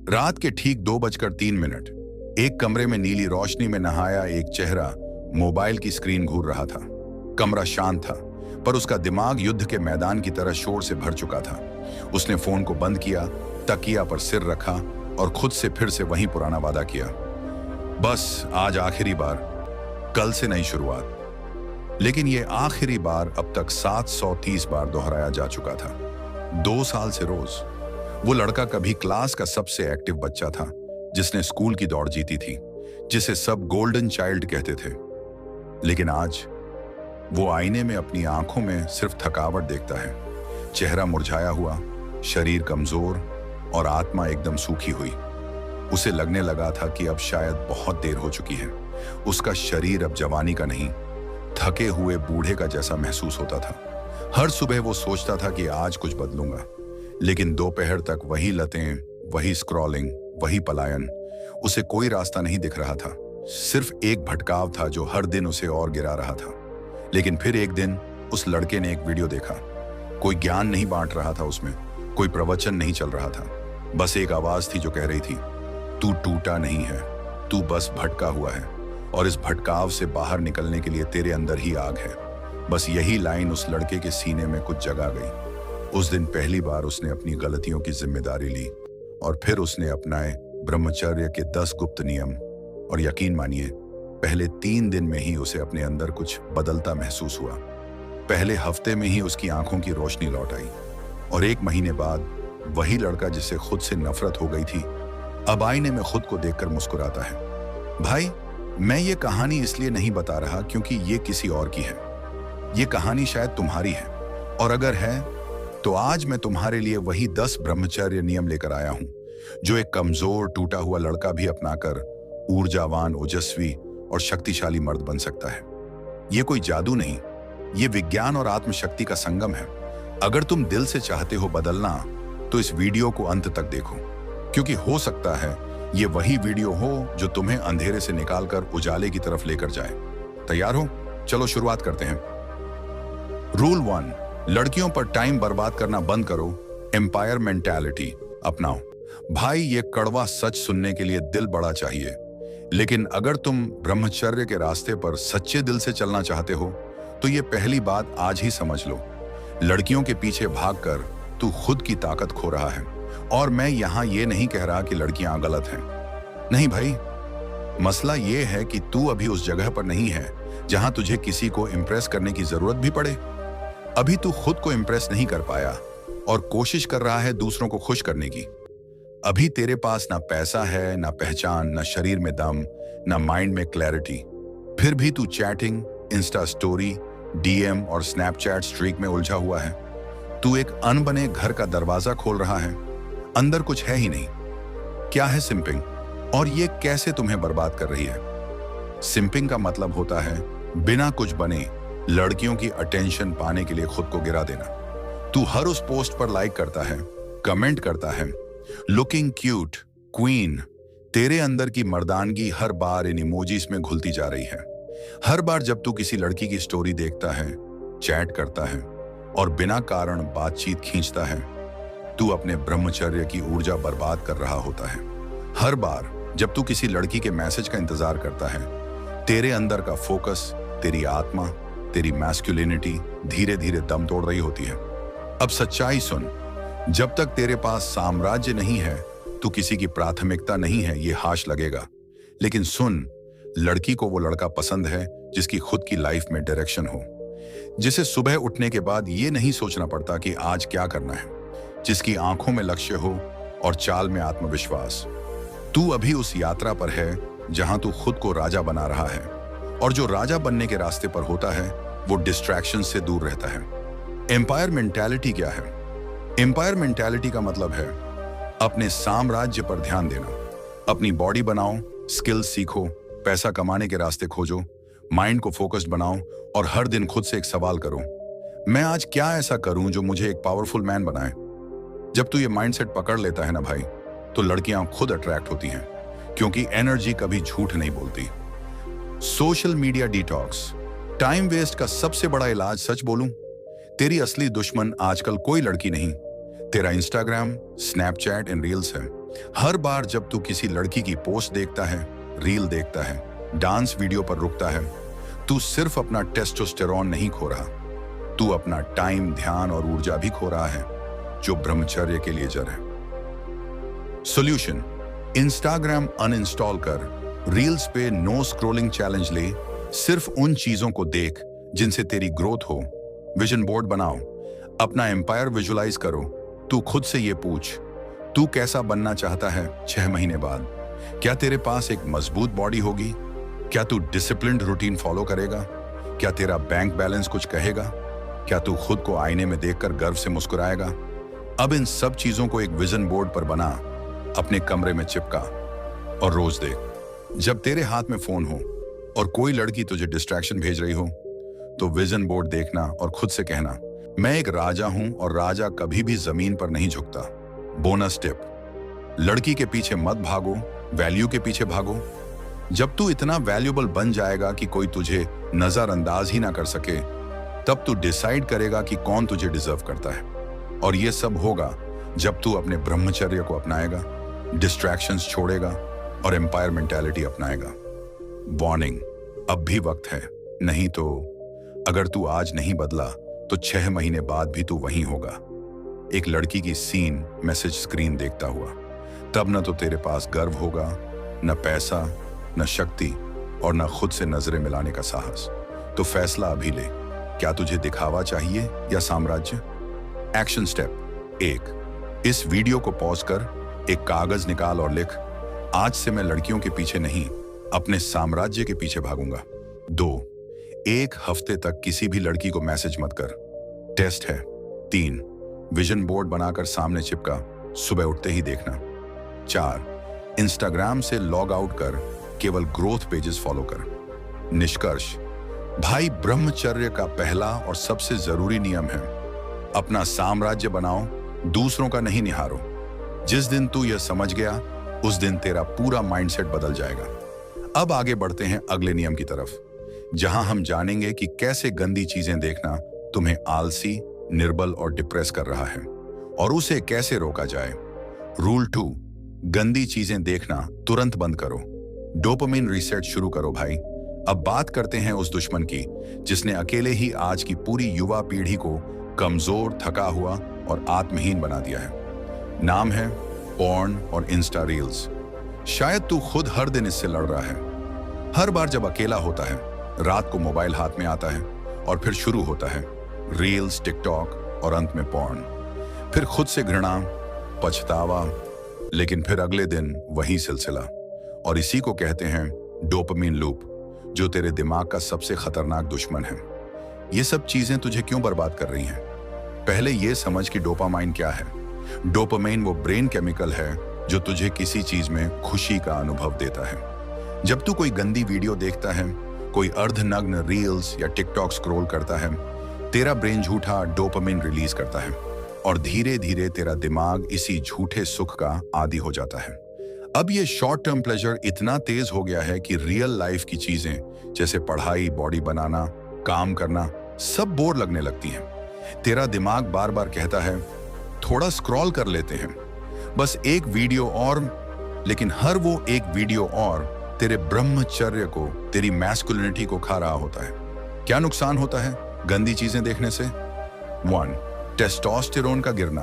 रात के ठीक 2:03 एक कमरे में नीली रोशनी में नहाया एक चेहरा मोबाइल की स्क्रीन घूर रहा था। कमरा शांत था, पर उसका दिमाग युद्ध के मैदान की तरह शोर से भर चुका था। उसने फोन को बंद किया, तकिया पर सिर रखा और खुद से फिर से वही पुराना वादा किया, बस आज आखिरी बार, कल से नई शुरुआत। लेकिन यह आखिरी बार अब तक 730 बार दोहराया जा चुका था। 2 साल से रोज। वो लड़का कभी क्लास का सबसे एक्टिव बच्चा था, जिसने स्कूल की दौड़ जीती थी, जिसे सब गोल्डन चाइल्ड कहते थे। लेकिन आज वो आईने में अपनी आंखों में सिर्फ थकावट देखता है। चेहरा मुरझाया हुआ, शरीर कमजोर और आत्मा एकदम सूखी हुई। उसे लगने लगा था कि अब शायद बहुत देर हो चुकी है। उसका शरीर अब जवानी का नहीं, थके हुए बूढ़े का जैसा महसूस होता था। हर सुबह वो सोचता था कि आज कुछ बदलूंगा, लेकिन दोपहर तक वही लतें, वही स्क्रॉलिंग, वही पलायन। उसे कोई रास्ता नहीं दिख रहा था। सिर्फ एक भटकाव था जो हर दिन उसे और गिरा रहा था। लेकिन फिर एक दिन उस लड़के ने एक वीडियो देखा। कोई ज्ञान नहीं बांट रहा था उसमें, कोई प्रवचन नहीं चल रहा था। बस एक आवाज थी जो कह रही थी, तू टूटा नहीं है, तू बस भटका हुआ है, और इस भटकाव से बाहर निकलने के लिए तेरे अंदर ही आग है। बस यही लाइन उस लड़के के सीने में कुछ जगा गई। उस दिन पहली बार उसने अपनी गलतियों की जिम्मेदारी ली, और फिर उसने अपनाए ब्रह्मचर्य के 10 गुप्त नियम। और यकीन मानिए, पहले 3 दिन में ही उसे अपने अंदर कुछ बदलता महसूस हुआ। पहले हफ्ते में ही उसकी आंखों की रोशनी लौट आई, और 1 महीने बाद वही लड़का जिसे खुद से नफरत हो गई थी, अब आईने में खुद को देखकर मुस्कुराता है। भाई, मैं ये कहानी इसलिए नहीं बता रहा क्योंकि ये किसी और की है। ये कहानी शायद तुम्हारी है, और अगर है तो आज मैं तुम्हारे लिए वही 10 ब्रह्मचर्य नियम लेकर आया हूं, जो एक कमजोर टूटा हुआ लड़का भी अपनाकर ऊर्जावान, ओजस्वी और शक्तिशाली मर्द बन सकता है। ये कोई जादू नहीं, ये विज्ञान और आत्मशक्ति का संगम है। अगर तुम दिल से चाहते हो बदलना, तो इस वीडियो को अंत तक देखो, क्योंकि हो सकता है ये वही वीडियो हो जो तुम्हें अंधेरे से निकालकर उजाले की तरफ लेकर जाए। तैयार हो? चलो शुरुआत करते हैं। रूल 1, लड़कियों पर टाइम बर्बाद करना बंद करो। एम्पायर मेंटालिटी अपनाओ। भाई, ये कड़वा सच सुनने के लिए दिल बड़ा चाहिए, लेकिन अगर तुम ब्रह्मचर्य के रास्ते पर सच्चे दिल से चलना चाहते हो, तो ये पहली बात आज ही समझ लो। लड़कियों के पीछे भागकर तू खुद की ताकत खो रहा है। और मैं यहां ये नहीं कह रहा कि लड़कियां गलत हैं। नहीं भाई, मसला ये है कि तू अभी उस जगह पर नहीं है जहां तुझे किसी को इम्प्रेस करने की जरूरत भी पड़े। अभी तू खुद को इम्प्रेस नहीं कर पाया और कोशिश कर रहा है दूसरों को खुश करने की। अभी तेरे पास ना पैसा है, ना पहचान, ना शरीर में दम, ना माइंड में क्लैरिटी। फिर भी तू चैटिंग, इंस्टा स्टोरी, डीएम और स्नैपचैट स्ट्रीक में उलझा हुआ है। तू एक अनबने घर का दरवाजा खोल रहा है, अंदर कुछ है ही नहीं। क्या है सिंपिंग, और ये कैसे तुम्हें बर्बाद कर रही है? सिंपिंग का मतलब होता है बिना कुछ बने लड़कियों की अटेंशन पाने के लिए खुद को गिरा देना। तू हर उस पोस्ट पर लाइक करता है, कमेंट करता है, लुकिंग क्यूट, क्वीन। तेरे अंदर की मर्दानगी हर बार इन इमोजीज में घुलती जा रही है। हर बार जब तू किसी लड़की की स्टोरी देखता है, चैट करता है और बिना कारण बातचीत खींचता है, तू अपने ब्रह्मचर्य की ऊर्जा बर्बाद कर रहा होता है। हर बार जब तू किसी लड़की के मैसेज का इंतजार करता है, तेरे अंदर का फोकस, तेरी आत्मा, तेरी मैस्कुलिनिटी धीरे धीरे दम तोड़ रही होती है। अब सच्चाई सुन, जब तक तेरे पास साम्राज्य नहीं है, तू किसी की प्राथमिकता नहीं है, ये हाश लगेगा। लेकिन सुन, लड़की को वो लड़का पसंद है जिसकी खुद की लाइफ में डायरेक्शन हो, जिसे सुबह उठने के बाद ये नहीं सोचना पड़ता कि आज क्या करना है, जिसकी आंखों में लक्ष्य हो और चाल में आत्मविश्वास। तू अभी उस यात्रा पर है जहां तू खुद को राजा बना रहा है, और जो राजा बनने के रास्ते पर होता है वो डिस्ट्रैक्शन से दूर रहता है। एम्पायर मेंटालिटी क्या है? एम्पायर मेंटालिटी का मतलब है अपने साम्राज्य पर ध्यान देना। अपनी बॉडी बनाओ, स्किल्स सीखो, पैसा कमाने के रास्ते खोजो, माइंड को फोकस्ड बनाओ और हर दिन खुद से एक सवाल करो, मैं आज क्या ऐसा करूं जो मुझे एक पावरफुल मैन बनाए। जब तू ये माइंडसेट पकड़ लेता है ना भाई, तो लड़कियां खुद अट्रैक्ट होती हैं, क्योंकि एनर्जी कभी झूठ नहीं बोलती। Social media detox. Time waste का सबसे बड़ा इलाज सच बोलूं, तेरी असली दुश्मन आजकल कोई लड़की नहीं, तेरा इंस्टाग्राम, स्नैपचैट एंड रील्स है। हर बार जब तू किसी लड़की की पोस्ट देखता है, रील देखता है, डांस वीडियो पर रुकता है, तू सिर्फ अपना टेस्टोस्टेरोन नहीं खो रहा, तू अपना टाइम, ध्यान और ऊर्जा भी खो रहा है जो ब्रह्मचर्य के लिए जड़ है। सॉल्यूशन: इंस्टाग्राम अनइंस्टॉल कर, रील्स पे नो स्क्रॉलिंग चैलेंज ले, सिर्फ उन चीजों को देख जिनसे तेरी ग्रोथ हो। विजन बोर्ड बनाओ, अपना एम्पायर विजुलाइज करो। तू खुद से ये पूछ, तू कैसा बनना चाहता है 6 महीने बाद? क्या तेरे पास एक मजबूत बॉडी होगी? क्या तू डिसिप्लिन्ड रूटीन फॉलो करेगा? क्या तेरा बैंक बैलेंस कुछ कहेगा? क्या तू खुद को आईने में देखकर गर्व से मुस्कुराएगा? अब इन सब चीजों को एक विजन बोर्ड पर बना, अपने कमरे में चिपका और रोज देख। जब तेरे हाथ में फोन हो और कोई लड़की तुझे डिस्ट्रैक्शन भेज रही हो, तो विजन बोर्ड देखना और खुद से कहना, मैं एक राजा हूं और राजा कभी भी जमीन पर नहीं झुकता। बोनस टिप: लड़की के पीछे मत भागो, वैल्यू के पीछे भागो। जब तू इतना वैल्यूएबल बन जाएगा कि कोई तुझे नजरअंदाज ही ना कर सके, तब तू डिसाइड करेगा कि कौन तुझे डिजर्व करता है। और ये सब होगा जब तू अपने ब्रह्मचर्य को अपनाएगा, डिस्ट्रैक्शंस छोड़ेगा और एम्पायर मेंटालिटी अपनाएगा। वार्निंग: अब भी वक्त है, नहीं तो अगर तू आज नहीं बदला तो 6 महीने बाद भी तू वहीं होगा, एक लड़की की सीन मैसेज स्क्रीन देखता हुआ। तब न तो तेरे पास गर्व होगा, न पैसा, न शक्ति और न खुद से नजरें मिलाने का साहस। तो फैसला अभी ले, क्या तुझे दिखावा चाहिए या साम्राज्य? एक्शन स्टेप 1: इस वीडियो को पॉज कर, एक कागज निकाल और लिख, आज से मैं लड़कियों के पीछे नहीं, अपने साम्राज्य के पीछे भागूंगा। 2: 1 हफ्ते तक किसी भी लड़की को मैसेज मत कर, टेस्ट है। 3: विजन बोर्ड बनाकर सामने चिपका, सुबह उठते ही देखना। 4: इंस्टाग्राम से लॉग आउट कर, केवल ग्रोथ पेजेस फॉलो कर। निष्कर्ष: भाई, ब्रह्मचर्य का पहला और सबसे जरूरी नियम है, अपना साम्राज्य बनाओ, दूसरों का नहीं निहारो। जिस दिन तू यह समझ गया, उस दिन तेरा पूरा माइंडसेट बदल जाएगा। अब आगे बढ़ते हैं अगले नियम की तरफ, जहां हम जानेंगे कि कैसे गंदी चीजें देखना तुम्हें आलसी, निर्बल और डिप्रेस कर रहा है और उसे कैसे रोका जाए। रूल 2: गंदी चीजें देखना तुरंत बंद करो। डोपामिन रीसेट शुरू करो भाई। अब बात करते हैं उस दुश्मन की जिसने अकेले ही आज की पूरी युवा पीढ़ी को कमजोर, थका हुआ और आत्महीन बना दिया है। नाम है पॉर्न और इंस्टा रील्स। शायद तू खुद हर दिन इससे लड़ रहा है। हर बार जब अकेला होता है, रात को मोबाइल हाथ में आता है और फिर शुरू होता है रील्स, टिकटॉक और अंत में पॉर्न। फिर खुद से घृणा, पछतावा, लेकिन फिर अगले दिन वही सिलसिला। और इसी को कहते हैं डोपामिन लूप, जो तेरे दिमाग का सबसे खतरनाक दुश्मन है। ये सब चीजें तुझे क्यों बर्बाद कर रही हैं? पहले ये समझ कि डोपामाइन क्या है। डोपामाइन वो ब्रेन केमिकल है जो तुझे किसी चीज में खुशी का अनुभव देता है। जब तू कोई गंदी वीडियो देखता है, कोई अर्धनग्न रील्स या टिकटॉक स्क्रॉल करता है, तेरा ब्रेन झूठा डोपामाइन रिलीज करता है और धीरे धीरे तेरा दिमाग इसी झूठे सुख का आदी हो जाता है। अब ये शॉर्ट टर्म प्लेजर इतना तेज हो गया है कि रियल लाइफ की चीजें जैसे पढ़ाई, बॉडी बनाना, काम करना, सब बोर लगने लगती हैं। तेरा दिमाग बार बार कहता है, थोड़ा स्क्रॉल कर लेते हैं, बस एक वीडियो और। लेकिन हर वो एक वीडियो और तेरे ब्रह्मचर्य को, तेरी मैस्कुलिनिटी को खा रहा होता है। क्या नुकसान होता है गंदी चीजें देखने से? 1. टेस्टोस्टेरोन का गिरना।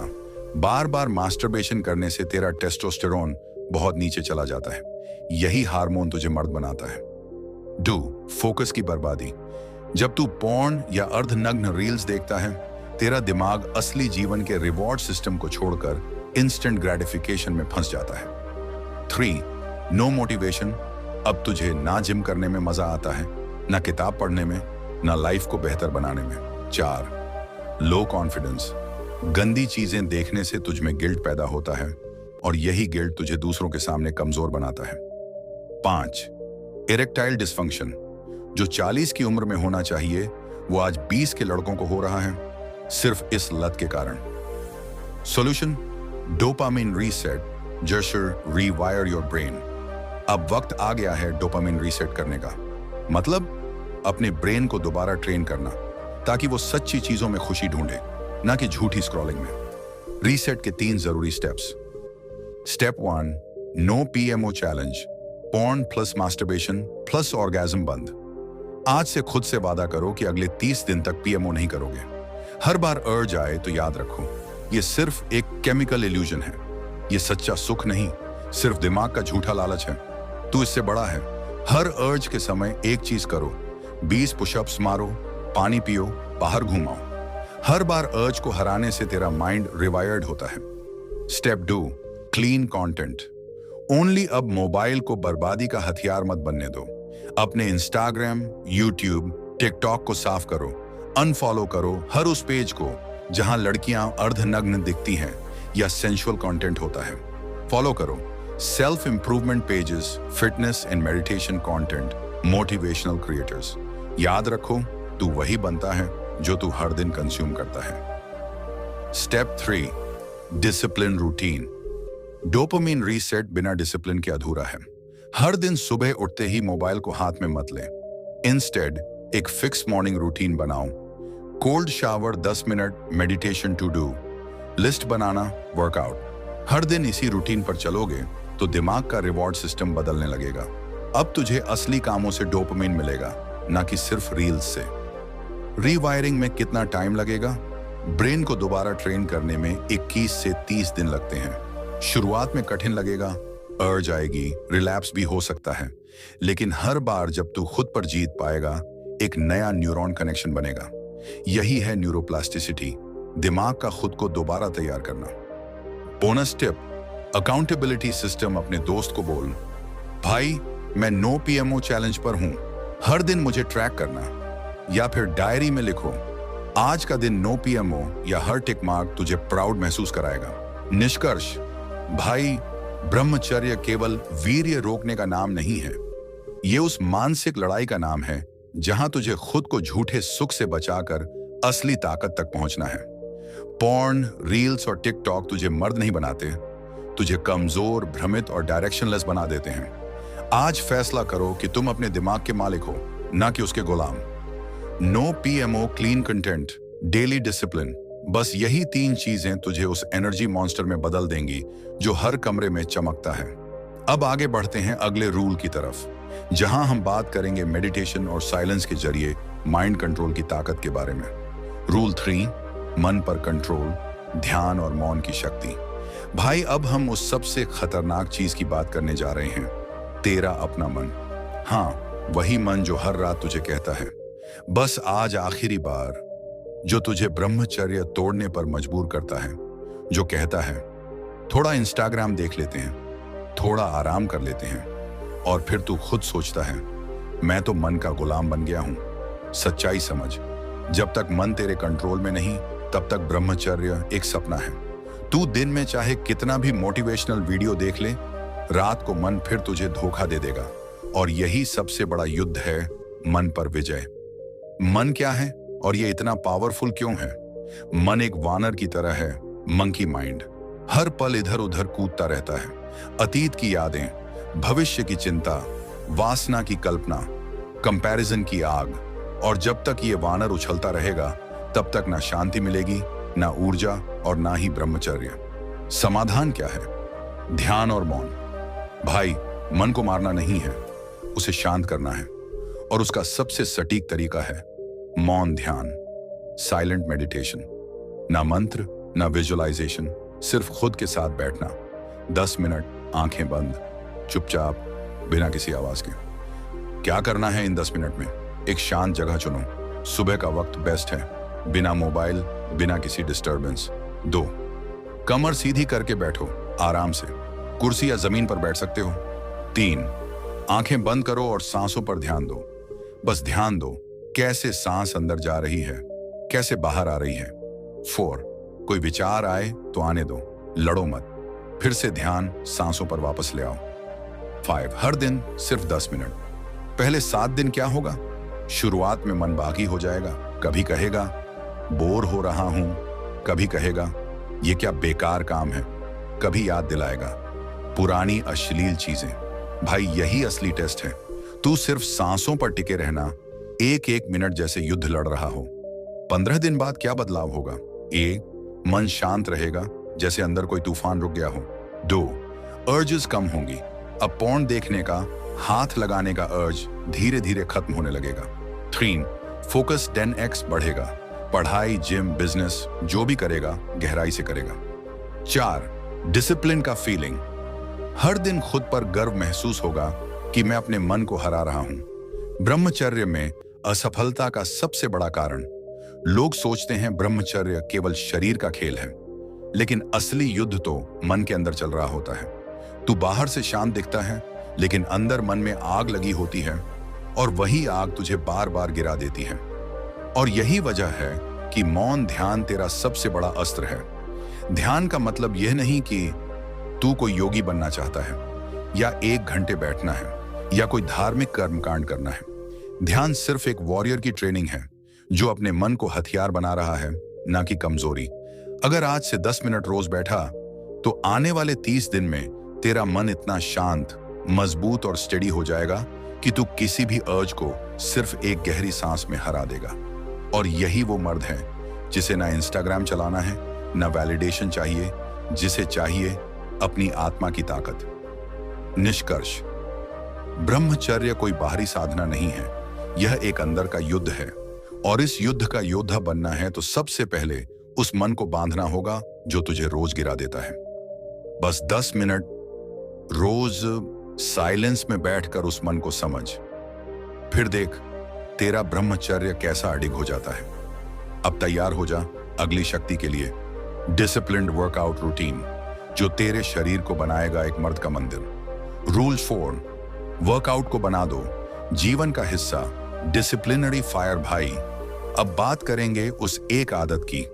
बार बार मास्टरबेशन करने से तेरा टेस्टोस्टेरोन बहुत नीचे चला जाता है। यही हार्मोन तुझे मर्द बनाता है। 2. फोकस की बर्बादी। जब तू पॉर्न या अर्धनग्न रील्स देखता है, तेरा दिमाग असली जीवन के रिवॉर्ड सिस्टम को छोड़कर इंस्टेंट ग्रेटिफिकेशन में फंस जाता है। 3. No motivation. अब तुझे ना जिम करने में मजा आता है, ना किताब पढ़ने में, ना लाइफ को बेहतर बनाने में। 4. Low confidence. गंदी चीजें देखने से तुझ में गिल्ट पैदा होता है और यही गिल्ट तुझे दूसरों के सामने कमजोर बनाता है। 5. Erectile dysfunction. जो 40 की उम्र में होना चाहिए, वो आज 20 के लड़कों को हो रहा है, सिर्फ इस लत के कारण। Solution: dopamine reset, just रीवायर your brain. अब वक्त आ गया है डोपामिन रीसेट करने का। मतलब अपने ब्रेन को दोबारा ट्रेन करना, ताकि वो सच्ची चीजों में खुशी ढूंढे, ना कि झूठी स्क्रॉलिंग में। रीसेट के 3 जरूरी steps. Step 1, no PMO challenge, porn plus masturbation plus orgasm बंद। आज से खुद से वादा करो कि अगले 30 दिन तक पीएमओ नहीं करोगे। हर बार अर्ज आए तो याद रखो, ये सिर्फ एक केमिकल इल्यूजन है। ये सच्चा सुख नहीं, सिर्फ दिमाग का झूठा लालच है। तू इससे बड़ा है। हर अर्ज के समय एक चीज करो, 20 पुशअप्स मारो, पानी पियो, बाहर घूमाओ। हर बार अर्ज को हराने से तेरा माइंड रिवायर्ड होता है। Step 2, clean content. ओनली अब मोबाइल को बर्बादी का हथियार मत बनने दो। अपने इंस्टाग्राम, यूट्यूब, टिकटॉक को साफ करो, अनफॉलो करो हर उस पेज को जहां लड़कियां अर्धनग्न दिखती हैं या सेंसुअल कंटेंट होता है। फॉलो करो self improvement pages, fitness and meditation content, motivational creators. याद रखो, तू वही बनता है जो तू हर दिन कंज्यूम करता है। Step 3, discipline routine. Dopamine reset बिना डिसिप्लिन के अधूरा है। हर दिन सुबह उठते ही मोबाइल को हाथ में मत ले। इंस्टेड एक फिक्स मॉर्निंग रूटीन बनाओ। Cold shower, 10 minute meditation, to do list बनाना, वर्कआउट। हर दिन इसी रूटीन पर चलोगे तो दिमाग का रिवॉर्ड सिस्टम बदलने लगेगा। अब तुझे असली कामों से डोपामिन मिलेगा, ना कि सिर्फ रील्स से। रीवायरिंग में कितना टाइम लगेगा? ब्रेन को दोबारा ट्रेन करने में 21 से 30 दिन लगते हैं। शुरुआत में कठिन लगेगा, अर्ज आएगी, रिलैप्स भी हो सकता है, लेकिन हर बार जब तू खुद पर जीत पाएगा, एक नया न्यूरॉन कनेक्शन बनेगा। यही है न्यूरोप्लास्टिसिटी, दिमाग का खुद को दोबारा तैयार करना। Bonus tip, accountability system. अपने दोस्त को बोल, भाई मैं नो पीएमओ चैलेंज पर हूं, हर दिन मुझे ट्रैक करना। या फिर डायरी में लिखो, आज का दिन नो पीएमओ, या हर टिक मार्क तुझे प्राउड महसूस कराएगा। निष्कर्ष, भाई ब्रह्मचर्य केवल वीर्य रोकने का नाम नहीं है, ये उस मानसिक लड़ाई का नाम है जहां तुझे खुद को झूठे सुख से बचाकर असली ताकत तक पहुंचना है। पॉर्न, रील्स और टिकटॉक तुझे मर्द नहीं बनाते, तुझे कमजोर, भ्रमित और डायरेक्शनलेस बना देते हैं। आज फैसला करो कि तुम अपने दिमाग के मालिक हो, ना कि उसके गुलाम। No PMO, clean content, daily discipline, बस यही 3 चीजें तुझे उस एनर्जी मॉन्स्टर में बदल देंगी जो हर कमरे में चमकता है। अब आगे बढ़ते हैं अगले रूल की तरफ, जहां हम बात करेंगे मेडिटेशन और साइलेंस के जरिए माइंड कंट्रोल की ताकत के बारे में। रूल 3, मन पर कंट्रोल, ध्यान और मौन की शक्ति। भाई अब हम उस सबसे खतरनाक चीज की बात करने जा रहे हैं, तेरा अपना मन। हाँ, वही मन जो हर रात तुझे कहता है, बस आज आखिरी बार, जो तुझे ब्रह्मचर्य तोड़ने पर मजबूर करता है, जो कहता है थोड़ा इंस्टाग्राम देख लेते हैं, थोड़ा आराम कर लेते हैं, और फिर तू खुद सोचता है मैं तो मन का गुलाम बन गया हूं। सच्चाई समझ, जब तक मन तेरे कंट्रोल में नहीं, तब तक ब्रह्मचर्य एक सपना है। तू दिन में चाहे कितना भी मोटिवेशनल वीडियो देख ले, रात को मन फिर तुझे धोखा दे देगा। और यही सबसे बड़ा युद्ध है, मन पर विजय। मन क्या है और ये इतना पावरफुल क्यों है? मन एक वानर की तरह है, मंकी माइंड। हर पल इधर उधर कूदता रहता है, अतीत की यादें, भविष्य की चिंता, वासना की कल्पना, कंपैरिजन की आग। और जब तक ये वानर उछलता रहेगा, तब तक ना शांति मिलेगी, ना ऊर्जा और ना ही ब्रह्मचर्य। समाधान क्या है? ध्यान और मौन। भाई, मन को मारना नहीं है, उसे शांत करना है, और उसका सबसे सटीक तरीका है मौन ध्यान, साइलेंट मेडिटेशन। ना मंत्र, ना विजुअलाइजेशन, सिर्फ खुद के साथ बैठना, 10 मिनट आंखें बंद, चुपचाप, बिना किसी आवाज के। क्या करना है इन 10 मिनट में? एक शांत जगह चुनो, सुबह का वक्त बेस्ट है, बिना मोबाइल, बिना किसी डिस्टर्बेंस। 2, कमर सीधी करके बैठो, आराम से, कुर्सी या जमीन पर बैठ सकते हो। 3, आंखें बंद करो और सांसों पर ध्यान दो। बस ध्यान दो, कैसे सांस अंदर जा रही है, कैसे बाहर आ रही है। 4, कोई विचार आए तो आने दो, लड़ो मत, फिर से ध्यान सांसों पर वापस ले आओ। 5, हर दिन सिर्फ 10 मिनट। पहले 7 दिन क्या होगा? शुरुआत में मन बागी हो जाएगा, कभी कहेगा बोर हो रहा हूं, कभी कहेगा ये क्या बेकार काम है, कभी याद दिलाएगा पुरानी अश्लील चीजें। भाई, यही असली टेस्ट है। तू सिर्फ सांसों पर टिके रहना, एक एक मिनट जैसे युद्ध लड़ रहा हो। 15 दिन बाद क्या बदलाव होगा? 1, मन शांत रहेगा, जैसे अंदर कोई तूफान रुक गया हो। 2, अर्जेस कम होंगी। अब पोर्न देखने का, हाथ लगाने का अर्ज धीरे धीरे खत्म होने लगेगा। 3. फोकस 10x बढ़ेगा। पढ़ाई, जिम, बिजनेस जो भी करेगा गहराई से करेगा। 4. डिसिप्लिन का फीलिंग। हर दिन खुद पर गर्व महसूस होगा कि मैं अपने मन को हरा रहा हूं। ब्रह्मचर्य में असफलता का सबसे बड़ा कारण, लोग सोचते हैं ब्रह्मचर्य केवल शरीर का खेल है, लेकिन असली युद्ध तो मन के अंदर चल रहा होता है। तू बाहर से शांत दिखता है, लेकिन अंदर मन में आग लगी होती है और वही आग तुझे बार बार गिरा देती है। और यही वजह है कि मौन ध्यान तेरा सबसे बड़ा अस्त्र है। ध्यान का मतलब यह नहीं कि तू कोई योगी बनना चाहता है या 1 घंटे बैठना है या कोई धार्मिक कर्मकांड करना है। ध्यान सिर्फ एक वॉरियर की ट्रेनिंग है जो अपने मन को हथियार बना रहा है, ना कि कमजोरी। अगर आज से 10 मिनट रोज बैठा तो आने वाले 30 दिन में तेरा मन इतना शांत, मजबूत और स्टेडी हो जाएगा कि तू किसी भी अर्ज को सिर्फ एक गहरी सांस में हरा देगा। और यही वो मर्द है जिसे ना इंस्टाग्राम चलाना है, ना वैलिडेशन चाहिए, जिसे चाहिए अपनी आत्मा की ताकत। निष्कर्ष, ब्रह्मचर्य कोई बाहरी साधना नहीं है, यह एक अंदर का युद्ध है। और इस युद्ध का योद्धा बनना है तो सबसे पहले उस मन को बांधना होगा जो तुझे रोज गिरा देता है। बस 10 मिनट रोज साइलेंस में बैठकर उस मन को समझ, फिर देख तेरा ब्रह्मचर्य कैसा अडिग हो जाता है। अब तैयार हो जा अगली शक्ति के लिए, डिसिप्लिन्ड वर्कआउट रूटीन जो तेरे शरीर को बनाएगा एक मर्द का मंदिर। रूल 4, वर्कआउट को बना दो जीवन का हिस्सा, डिसिप्लिनरी फायर भाई। अब बात करेंगे उस एक आदत की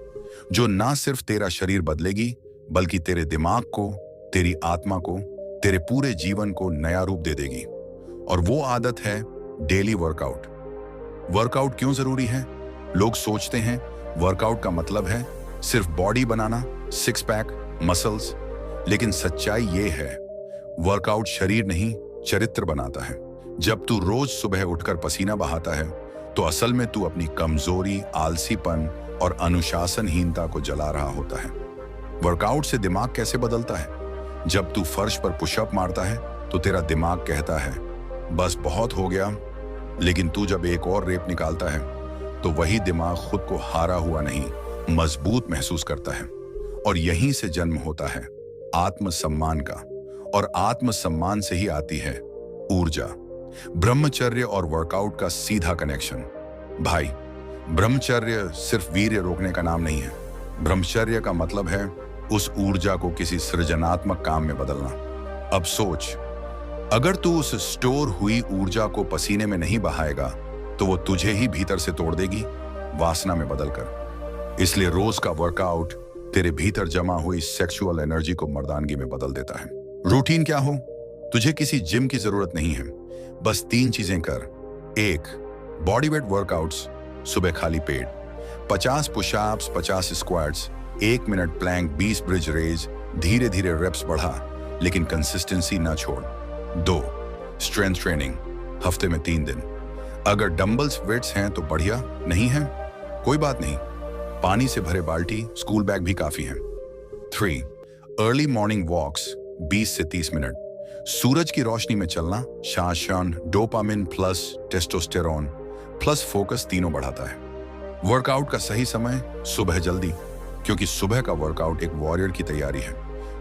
जो ना सिर्फ तेरा शरीर बदलेगी बल्कि तेरे दिमाग को, तेरी आत्मा को, तेरे पूरे जीवन को नया रूप दे देगी। और वो आदत है डेली वर्कआउट। वर्कआउट क्यों जरूरी है? लोग सोचते हैं वर्कआउट का मतलब है सिर्फ बॉडी बनाना, 6 पैक, मसल्स। लेकिन सच्चाई ये है, वर्कआउट शरीर नहीं चरित्र बनाता है। जब तू रोज सुबह उठकर पसीना बहाता है तो असल में तू अपनी कमजोरी, आलसीपन और अनुशासनहीनता को जला रहा होता है। वर्कआउट से दिमाग कैसे बदलता है? जब तू फर्श पर पुशअप मारता है तो तेरा दिमाग कहता है बस बहुत हो गया, लेकिन तू जब एक और रेप निकालता है तो वही दिमाग खुद को हारा हुआ नहीं, मजबूत महसूस करता है। और यहीं से जन्म होता है आत्मसम्मान का, और आत्मसम्मान से ही आती है ऊर्जा। ब्रह्मचर्य और वर्कआउट का सीधा कनेक्शन। भाई, ब्रह्मचर्य सिर्फ वीर्य रोकने का नाम नहीं है। ब्रह्मचर्य का मतलब है उस ऊर्जा को किसी सृजनात्मक काम में बदलना। अब सोच, अगर तू उस स्टोर हुई ऊर्जा को पसीने में नहीं बहाएगा तो वो तुझे ही भीतर से तोड़ देगी, वासना में बदलकर। इसलिए रोज का वर्कआउट तेरे भीतर जमा हुई सेक्सुअल एनर्जी को मर्दानगी में बदल देता है। रूटीन क्या हो? तुझे किसी जिम की जरूरत नहीं है, बस 3 चीजें कर। 1, बॉडी वेट वर्कआउट्स, सुबह खाली पेट, 50 pushups, 50 squats, 1 minute plank, 20 bridge raise, धीरे धीरे रेप्स बढ़ा लेकिन कंसिस्टेंसी ना छोड़। 2, स्ट्रेंथ ट्रेनिंग, हफ्ते में 3 दिन। अगर डंबल्स वेट्स हैं तो बढ़िया, नहीं है कोई बात नहीं, पानी से भरे बाल्टी, स्कूल बैग भी काफी है। 3, अर्ली मॉर्निंग वॉक्स, 20 से 30 मिनट, सूरज की रोशनी में चलना, शासन, dopamine plus testosterone plus focus तीनों बढ़ाता है। वर्कआउट का सही समय सुबह जल्दी, क्योंकि सुबह का वर्कआउट एक वॉरियर की तैयारी है।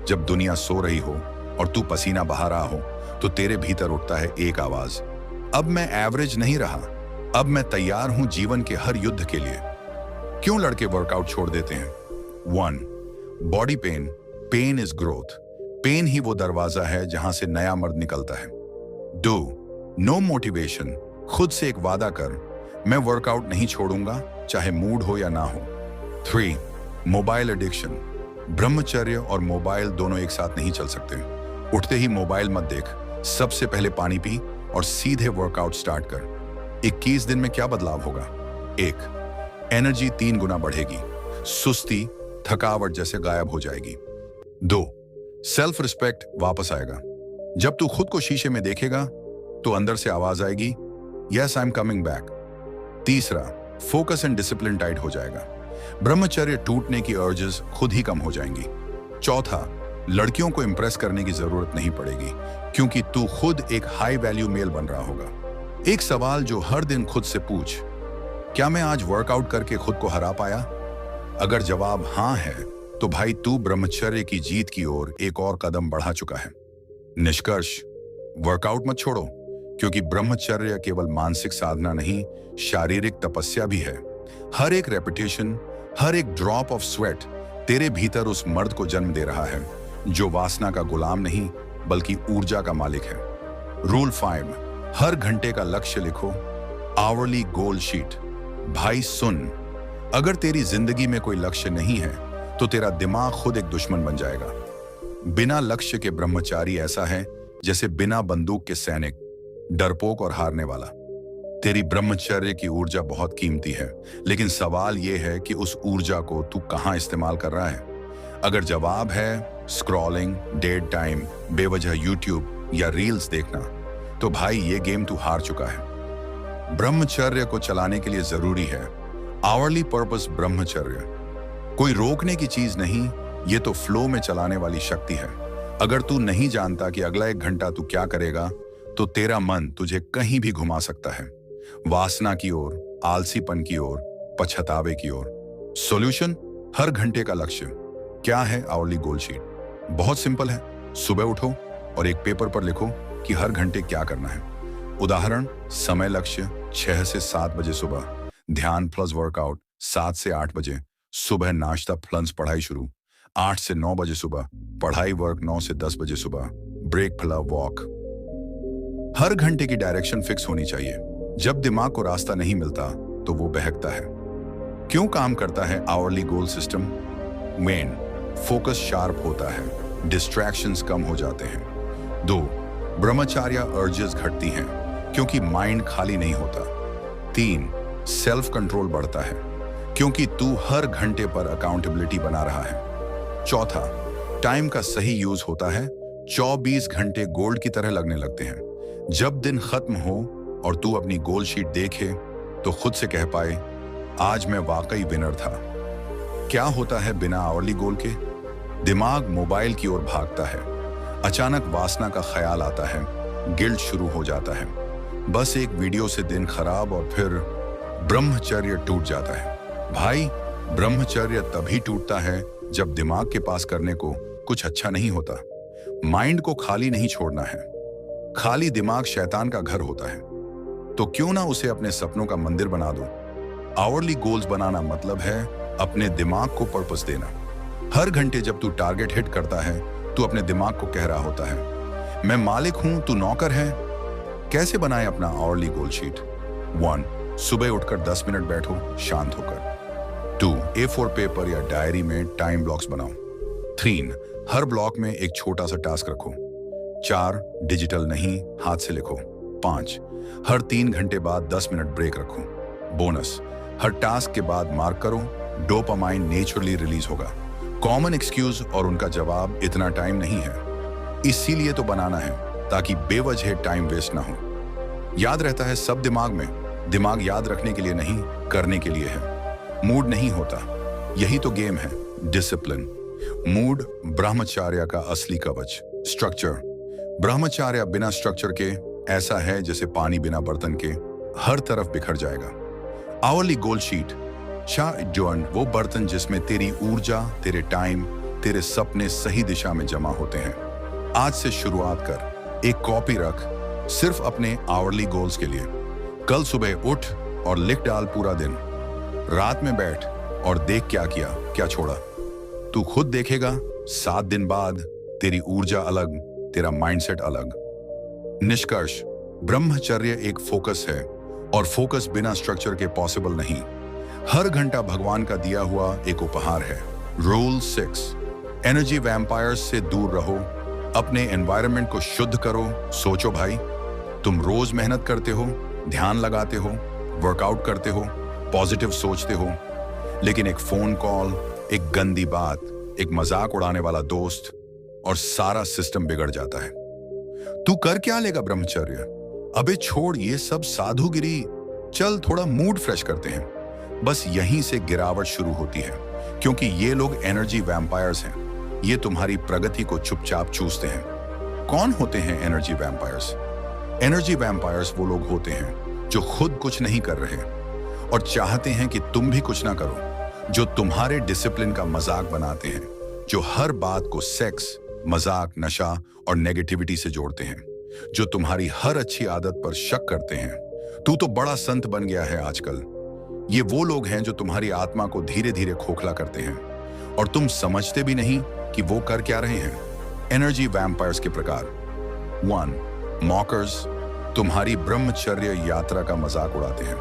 जब दुनिया सो रही हो और तू पसीना बहा रहा हो तो तेरे भीतर उठता है एक आवाज, अब मैं एवरेज नहीं रहा, अब मैं तैयार हूं जीवन के हर युद्ध के लिए। क्यों लड़के वर्कआउट छोड़ देते हैं? 1, body pain, pain is growth. Pain ही वो दरवाजा है जहां से नया मर्द निकलता है। 2, नो मोटिवेशन, खुद से एक वादा कर, मैं वर्कआउट नहीं छोड़ूंगा चाहे मूड हो या ना हो। 3, मोबाइल एडिक्शन, ब्रह्मचर्य और मोबाइल दोनों एक साथ नहीं चल सकते। उठते ही मोबाइल मत देख, सबसे पहले पानी पी और सीधे वर्कआउट स्टार्ट कर। 21 दिन में क्या बदलाव होगा? 1, एनर्जी 3 गुना बढ़ेगी, सुस्ती, थकावट जैसे गायब हो जाएगी। 2, सेल्फ रिस्पेक्ट वापस आएगा। जब तू खुद को शीशे में देखेगा तो अंदर से आवाज आएगी, yes I am coming back. 3, focus and discipline tight हो जाएगा। ब्रह्मचर्य टूटने की अर्जेस खुद ही कम हो जाएंगी। 4, लड़कियों को इंप्रेस करने की जरूरत नहीं पड़ेगी, क्योंकि तू खुद एक हाई वैल्यू मेल बन रहा होगा। एक सवाल जो हर दिन खुद से पूछ, क्या मैं आज वर्कआउट करके खुद को हरा पाया? अगर जवाब हाँ है, तो भाई तू ब्रह्मचर्य की जीत की ओर एक और कदम बढ़ा चुका है। निष्कर्ष, वर्कआउट मत छोड़ो, क्योंकि ब्रह्मचर्य केवल मानसिक साधना नहीं, शारीरिक तपस्या भी है। हर एक रेपिटेशन, हर एक ड्रॉप ऑफ स्वेट तेरे भीतर उस मर्द को जन्म दे रहा है, जो वासना का गुलाम नहीं बल्कि ऊर्जा का मालिक है। रूल 5, हर घंटे का लक्ष्य लिखो, आवरली गोल शीट। भाई सुन, अगर तेरी जिंदगी में कोई लक्ष्य नहीं है, तो तेरा दिमाग खुद एक दुश्मन बन जाएगा। बिना लक्ष्य के ब्रह्मचारी ऐसा है जैसे बिना बंदूक के सैनिक, डरपोक और हारने वाला। तेरी ब्रह्मचर्य की ऊर्जा बहुत कीमती है, लेकिन सवाल यह है कि उस ऊर्जा को तू कहां इस्तेमाल कर रहा है। अगर जवाब है स्क्रॉलिंग, डेड टाइम, बेवजह यूट्यूब या रील्स देखना, तो भाई ये गेम तू हार चुका है। ब्रह्मचर्य को चलाने के लिए जरूरी है आवरली पर्पस ब्रह्मचर्य। कोई रोकने की चीज नहीं, ये तो फ्लो में चलाने वाली शक्ति है। अगर तू नहीं जानता कि अगला 1 घंटा तू क्या करेगा, तो तेरा मन तुझे कहीं भी घुमा सकता है, वासना की ओर, आलसीपन की ओर, पछतावे की ओर। सॉल्यूशन, हर घंटे का लक्ष्य। क्या है आवरली गोल शीट? बहुत सिंपल है। सुबह उठो और एक पेपर पर लिखो कि हर घंटे क्या करना है। उदाहरण, समय लक्ष्य 6 से 7 बजे सुबह, ध्यान प्लस वर्कआउट 7 से 8 बजे, सुबह नाश्ता प्लस पढ़ाई शुरू 8 से 9 बजे सुबह, पढ़ाई वर्क 9 से 10 बजे सुबह, ब्रेक प्लस वॉक। हर घंटे की डायरेक्शन फिक्स होनी चाहिए। जब दिमाग को रास्ता नहीं मिलता तो वो बहकता है। क्यों काम करता है आवरली गोल सिस्टम? मेन, फोकस शार्प होता है, डिस्ट्रैक्शंस कम हो जाते हैं। 2, ब्रह्मचर्य अर्जेस घटती हैं क्योंकि माइंड खाली नहीं होता। 3, सेल्फ कंट्रोल बढ़ता है क्योंकि तू हर घंटे पर अकाउंटेबिलिटी बना रहा है। 4, टाइम का सही यूज होता है। 24 घंटे गोल्ड की तरह लगने लगते हैं। जब दिन खत्म हो और तू अपनी गोल शीट देखे, तो खुद से कह पाए, आज मैं वाकई विनर था। क्या होता है बिना आवरली गोल के? दिमाग मोबाइल की ओर भागता है, अचानक वासना का ख्याल आता है, गिल्ट शुरू हो जाता है, बस एक वीडियो से दिन खराब और फिर ब्रह्मचर्य टूट जाता है। भाई, ब्रह्मचर्य तभी टूटता है जब दिमाग के पास करने को कुछ अच्छा नहीं होता। माइंड को खाली नहीं छोड़ना है। खाली दिमाग शैतान का घर होता है, तो क्यों ना उसे अपने सपनों का मंदिर बना दो। आवरली गोल्स बनाना मतलब है अपने दिमाग को पर्पस देना। हर घंटे जब तू टारगेट हिट करता है, तू अपने दिमाग को कह रहा होता है, मैं मालिक हूं, तू नौकर है। कैसे बनाए अपना आवरली गोल शीट? 1, सुबह उठकर 10 मिनट बैठो शांत होकर। 2, A4 पेपर या डायरी में टाइम ब्लॉक्स बनाओ। 3, हर ब्लॉक में एक छोटा सा टास्क रखो। 4, डिजिटल नहीं, हाथ से लिखो। 5, हर 3 घंटे बाद 10 मिनट ब्रेक रखो। बोनस, हर टास्क के बाद मार्क करो, डोपामाइन नेचुरली रिलीज होगा। कॉमन एक्सक्यूज और उनका जवाब, इतना टाइम नहीं है। इसीलिए तो बनाना है, ताकि बेवजह टाइम वेस्ट ना हो। याद रहता है सब दिमाग में। दिमाग याद रखने के लिए नहीं, करने के लिए है। मूड नहीं होता, यही तो गेम है। डिसिप्लिन, मूड ब्रह्मचर्य का असली कवच। स्ट्रक्चर, ब्रह्मचर्य बिना स्ट्रक्चर के ऐसा है जैसे पानी बिना बर्तन के, हर तरफ बिखर जाएगा। आवरली गोल शीट, जोन, वो बर्तन जिसमें तेरी ऊर्जा, तेरे टाइम, तेरे सपने सही दिशा में जमा होते हैं। आज से शुरुआत कर, एक कॉपी रख सिर्फ अपने आवरली गोल्स के लिए। कल सुबह उठ और लिख डाल पूरा दिन। रात में बैठ और देख क्या किया, क्या छोड़ा। तू खुद देखेगा 7 दिन बाद तेरी ऊर्जा अलग, तेरा माइंडसेट अलग। निष्कर्ष, ब्रह्मचर्य एक फोकस है और फोकस बिना स्ट्रक्चर के पॉसिबल नहीं। हर घंटा भगवान का दिया हुआ एक उपहार है। रूल 6, एनर्जी वैम्पायर्स से दूर रहो, अपने एनवायरनमेंट को शुद्ध करो। सोचो भाई, तुम रोज मेहनत करते हो, ध्यान लगाते हो, वर्कआउट करते हो, पॉजिटिव सोचते हो, लेकिन एक फोन कॉल, एक गंदी बात, एक मजाक उड़ाने वाला दोस्त और सारा सिस्टम बिगड़ जाता है। तू कर क्या लेगा ब्रह्मचर्य? अबे छोड़ ये सब साधुगिरी, चल थोड़ा मूड फ्रेश करते हैं। बस यहीं से गिरावट शुरू होती है, क्योंकि ये लोग एनर्जी वैम्पायर्स हैं। ये तुम्हारी प्रगति को चुपचाप चूसते हैं। कौन होते हैं एनर्जी वैम्पायर्स? एनर्जी वैम्पायर्स वो लोग होते हैं जो खुद कुछ नहीं कर रहे और चाहते हैं कि तुम भी कुछ ना करो, जो तुम्हारे डिसिप्लिन का मजाक बनाते हैं, जो हर बात को सेक्स, मजाक, नशा और नेगेटिविटी से जोड़ते हैं, जो तुम्हारी हर अच्छी आदत पर शक करते हैं। तू तो बड़ा संत बन गया है आजकल। ये वो लोग हैं जो तुम्हारी आत्मा को धीरे धीरे खोखला करते हैं और तुम समझते भी नहीं कि वो कर क्या रहे हैं। एनर्जी वैम्पायर्स के प्रकार। 1. मॉकर्स, तुम्हारी ब्रह्मचर्य यात्रा का मजाक उड़ाते हैं।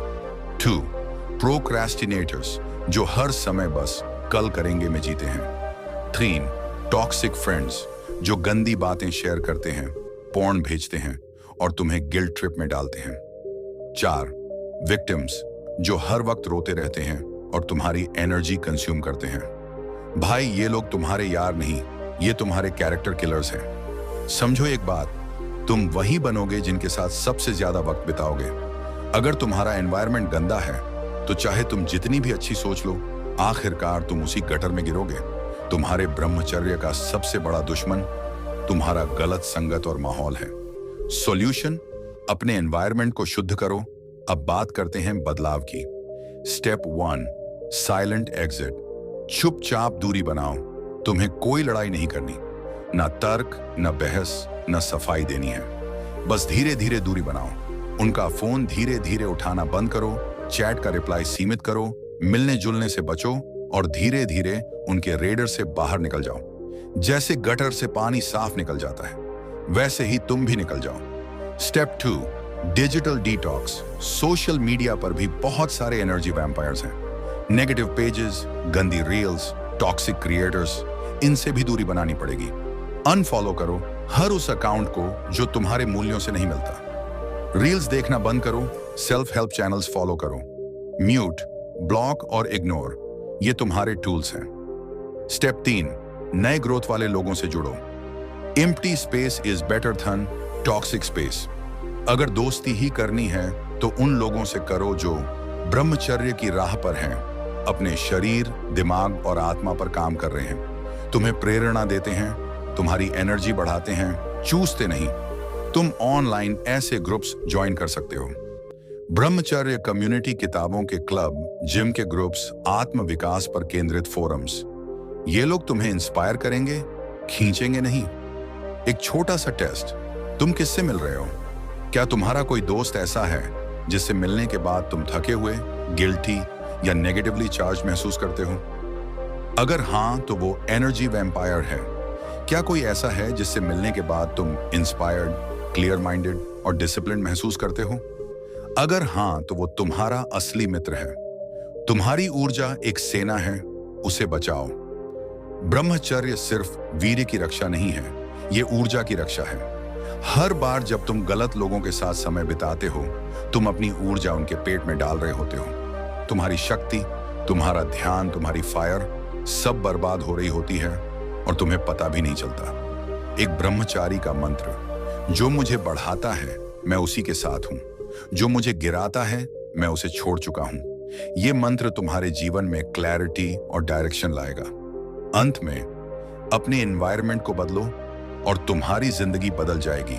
2. प्रोक्रेस्टिनेटर्स, जो हर समय बस कल करेंगे में जीते हैं। 3. टॉक्सिक फ्रेंड्स, जो गंदी बातें शेयर करते हैं, पॉर्न भेजते हैं और तुम्हें गिल्ट ट्रिप में डालते हैं। 4. विक्टिम्स, जो हर वक्त रोते रहते हैं और तुम्हारी एनर्जी कंज्यूम करते हैं। भाई, ये लोग तुम्हारे यार नहीं, ये तुम्हारे कैरेक्टर किलर्स हैं। समझो एक बात, तुम वही बनोगे जिनके साथ सबसे ज्यादा वक्त बिताओगे। अगर तुम्हारा एनवायरनमेंट गंदा है तो चाहे तुम जितनी भी अच्छी सोच लो, आखिरकार तुम उसी गटर में गिरोगे। तुम्हारे ब्रह्मचर्य का सबसे बड़ा दुश्मन तुम्हारा गलत संगत और माहौल है। सॉल्यूशन, अपने एनवायरनमेंट को शुद्ध करो। अब बात करते हैं बदलाव की। Step 1, silent exit. चुपचाप दूरी बनाओ। तुम्हें कोई लड़ाई नहीं करनी, ना तर्क, ना बहस, ना सफाई देनी है। बस धीरे धीरे दूरी बनाओ। उनका फोन धीरे धीरे उठाना बंद करो, चैट का रिप्लाई सीमित करो, मिलने जुलने से बचो और धीरे धीरे उनके रेडर से बाहर निकल जाओ। जैसे गटर से पानी साफ निकल जाता है, वैसे ही तुम भी निकल जाओ। Step 2, digital detox. Social media पर भी बहुत सारे एनर्जी वैम्पायर्स हैं। नेगेटिव पेजेस, गंदी रील्स, टॉक्सिक क्रिएटर्स, इनसे भी दूरी बनानी पड़ेगी। अनफॉलो करो हर उस अकाउंट को जो तुम्हारे मूल्यों से नहीं मिलता। रील्स देखना बंद करो, सेल्फ हेल्प चैनल्स फॉलो करो। म्यूट, ब्लॉक और इग्नोर, ये तुम्हारे टूल्स हैं। स्टेप 3, नए ग्रोथ वाले लोगों से जुड़ो। Empty space is better than toxic space. अगर दोस्ती ही करनी है तो उन लोगों से करो जो ब्रह्मचर्य की राह पर हैं, अपने शरीर, दिमाग और आत्मा पर काम कर रहे हैं, तुम्हें प्रेरणा देते हैं, तुम्हारी एनर्जी बढ़ाते हैं, चूसते नहीं। तुम ऑनलाइन ऐसे ग्रुप्स ज्वाइन कर सकते हो। ब्रह्मचर्य कम्युनिटी, किताबों के क्लब, जिम के ग्रुप्स, आत्म विकास पर केंद्रित फोरम्स। ये लोग तुम्हें इंस्पायर करेंगे, खींचेंगे नहीं। एक छोटा सा टेस्ट, तुम किससे मिल रहे हो? क्या तुम्हारा कोई दोस्त ऐसा है जिससे मिलने के बाद तुम थके हुए, गिल्टी या नेगेटिवली चार्ज महसूस करते हो? अगर हाँ, तो वो एनर्जी वैम्पायर है। क्या कोई ऐसा है जिससे मिलने के बाद तुम इंस्पायर्ड, क्लियर माइंडेड और डिसिप्लिन महसूस करते हो? अगर हाँ, तो वो तुम्हारा असली मित्र है। तुम्हारी ऊर्जा एक सेना है, उसे बचाओ। ब्रह्मचर्य सिर्फ वीर्य की रक्षा नहीं है, ये ऊर्जा की रक्षा है। हर बार जब तुम गलत लोगों के साथ समय बिताते हो, तुम अपनी ऊर्जा उनके पेट में डाल रहे होते हो। तुम्हारी शक्ति, तुम्हारा ध्यान, तुम्हारी फायर सब बर्बाद हो रही होती है और तुम्हें पता भी नहीं चलता। एक ब्रह्मचारी का मंत्र, जो मुझे बढ़ाता है मैं उसी के साथ हूं, जो मुझे गिराता है मैं उसे छोड़ चुका हूं। ये मंत्र तुम्हारे जीवन में क्लैरिटी और डायरेक्शन लाएगा। अंत में अपने एनवायरनमेंट को बदलो और तुम्हारी जिंदगी बदल जाएगी।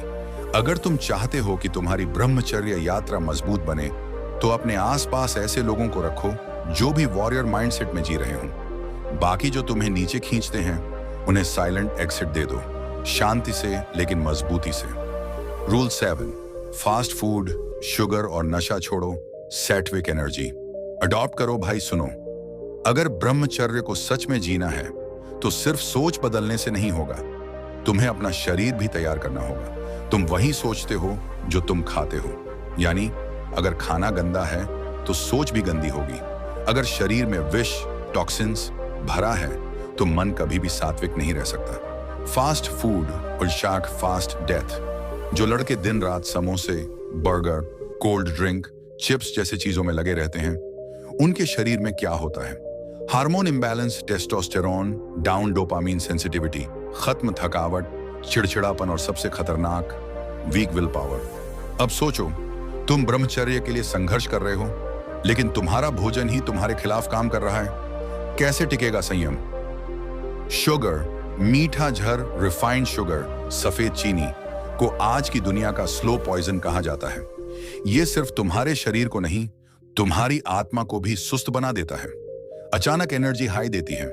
अगर तुम चाहते हो कि तुम्हारी ब्रह्मचर्य यात्रा मजबूत बने, तो अपने आसपास ऐसे लोगों को रखो जो भी वॉरियर माइंडसेट में जी रहे हों। बाकी जो तुम्हें नीचे खींचते हैं, उन्हें साइलेंट एग्जिट दे दो, शांति से लेकिन मजबूती से। रूल 7, फास्ट फूड, शुगर और नशा छोड़ो, सैत्विक एनर्जी अडॉप्ट करो। भाई सुनो, अगर ब्रह्मचर्य को सच में जीना है तो सिर्फ सोच बदलने से नहीं होगा, तुम्हें अपना शरीर भी तैयार करना होगा। तुम वही सोचते हो जो तुम खाते हो, यानी अगर खाना गंदा है तो सोच भी गंदी होगी। अगर शरीर में विष, टॉक्सिन्स भरा है तो मन कभी भी सात्विक नहीं रह सकता। फास्ट फूड और शाक फास्ट डेथ। जो लड़के दिन रात समोसे, बर्गर, कोल्ड ड्रिंक, चिप्स जैसे चीजों में लगे रहते हैं, उनके शरीर में क्या होता है? Hormone imbalance, testosterone down, dopamine sensitivity खत्म, थकावट, चिड़चिड़ापन और सबसे खतरनाक वीक विल पावर। अब सोचो, तुम ब्रह्मचर्य के लिए संघर्ष कर रहे हो, लेकिन तुम्हारा भोजन ही तुम्हारे खिलाफ काम कर रहा है। कैसे टिकेगा संयम? शुगर, मीठा झर, रिफाइंड शुगर, सफेद चीनी को आज की दुनिया का स्लो पॉइजन कहा जाता है। यह सिर्फ तुम्हारे शरीर को नहीं, तुम्हारी आत्मा को भी सुस्त बना देता है। अचानक एनर्जी हाई देती है,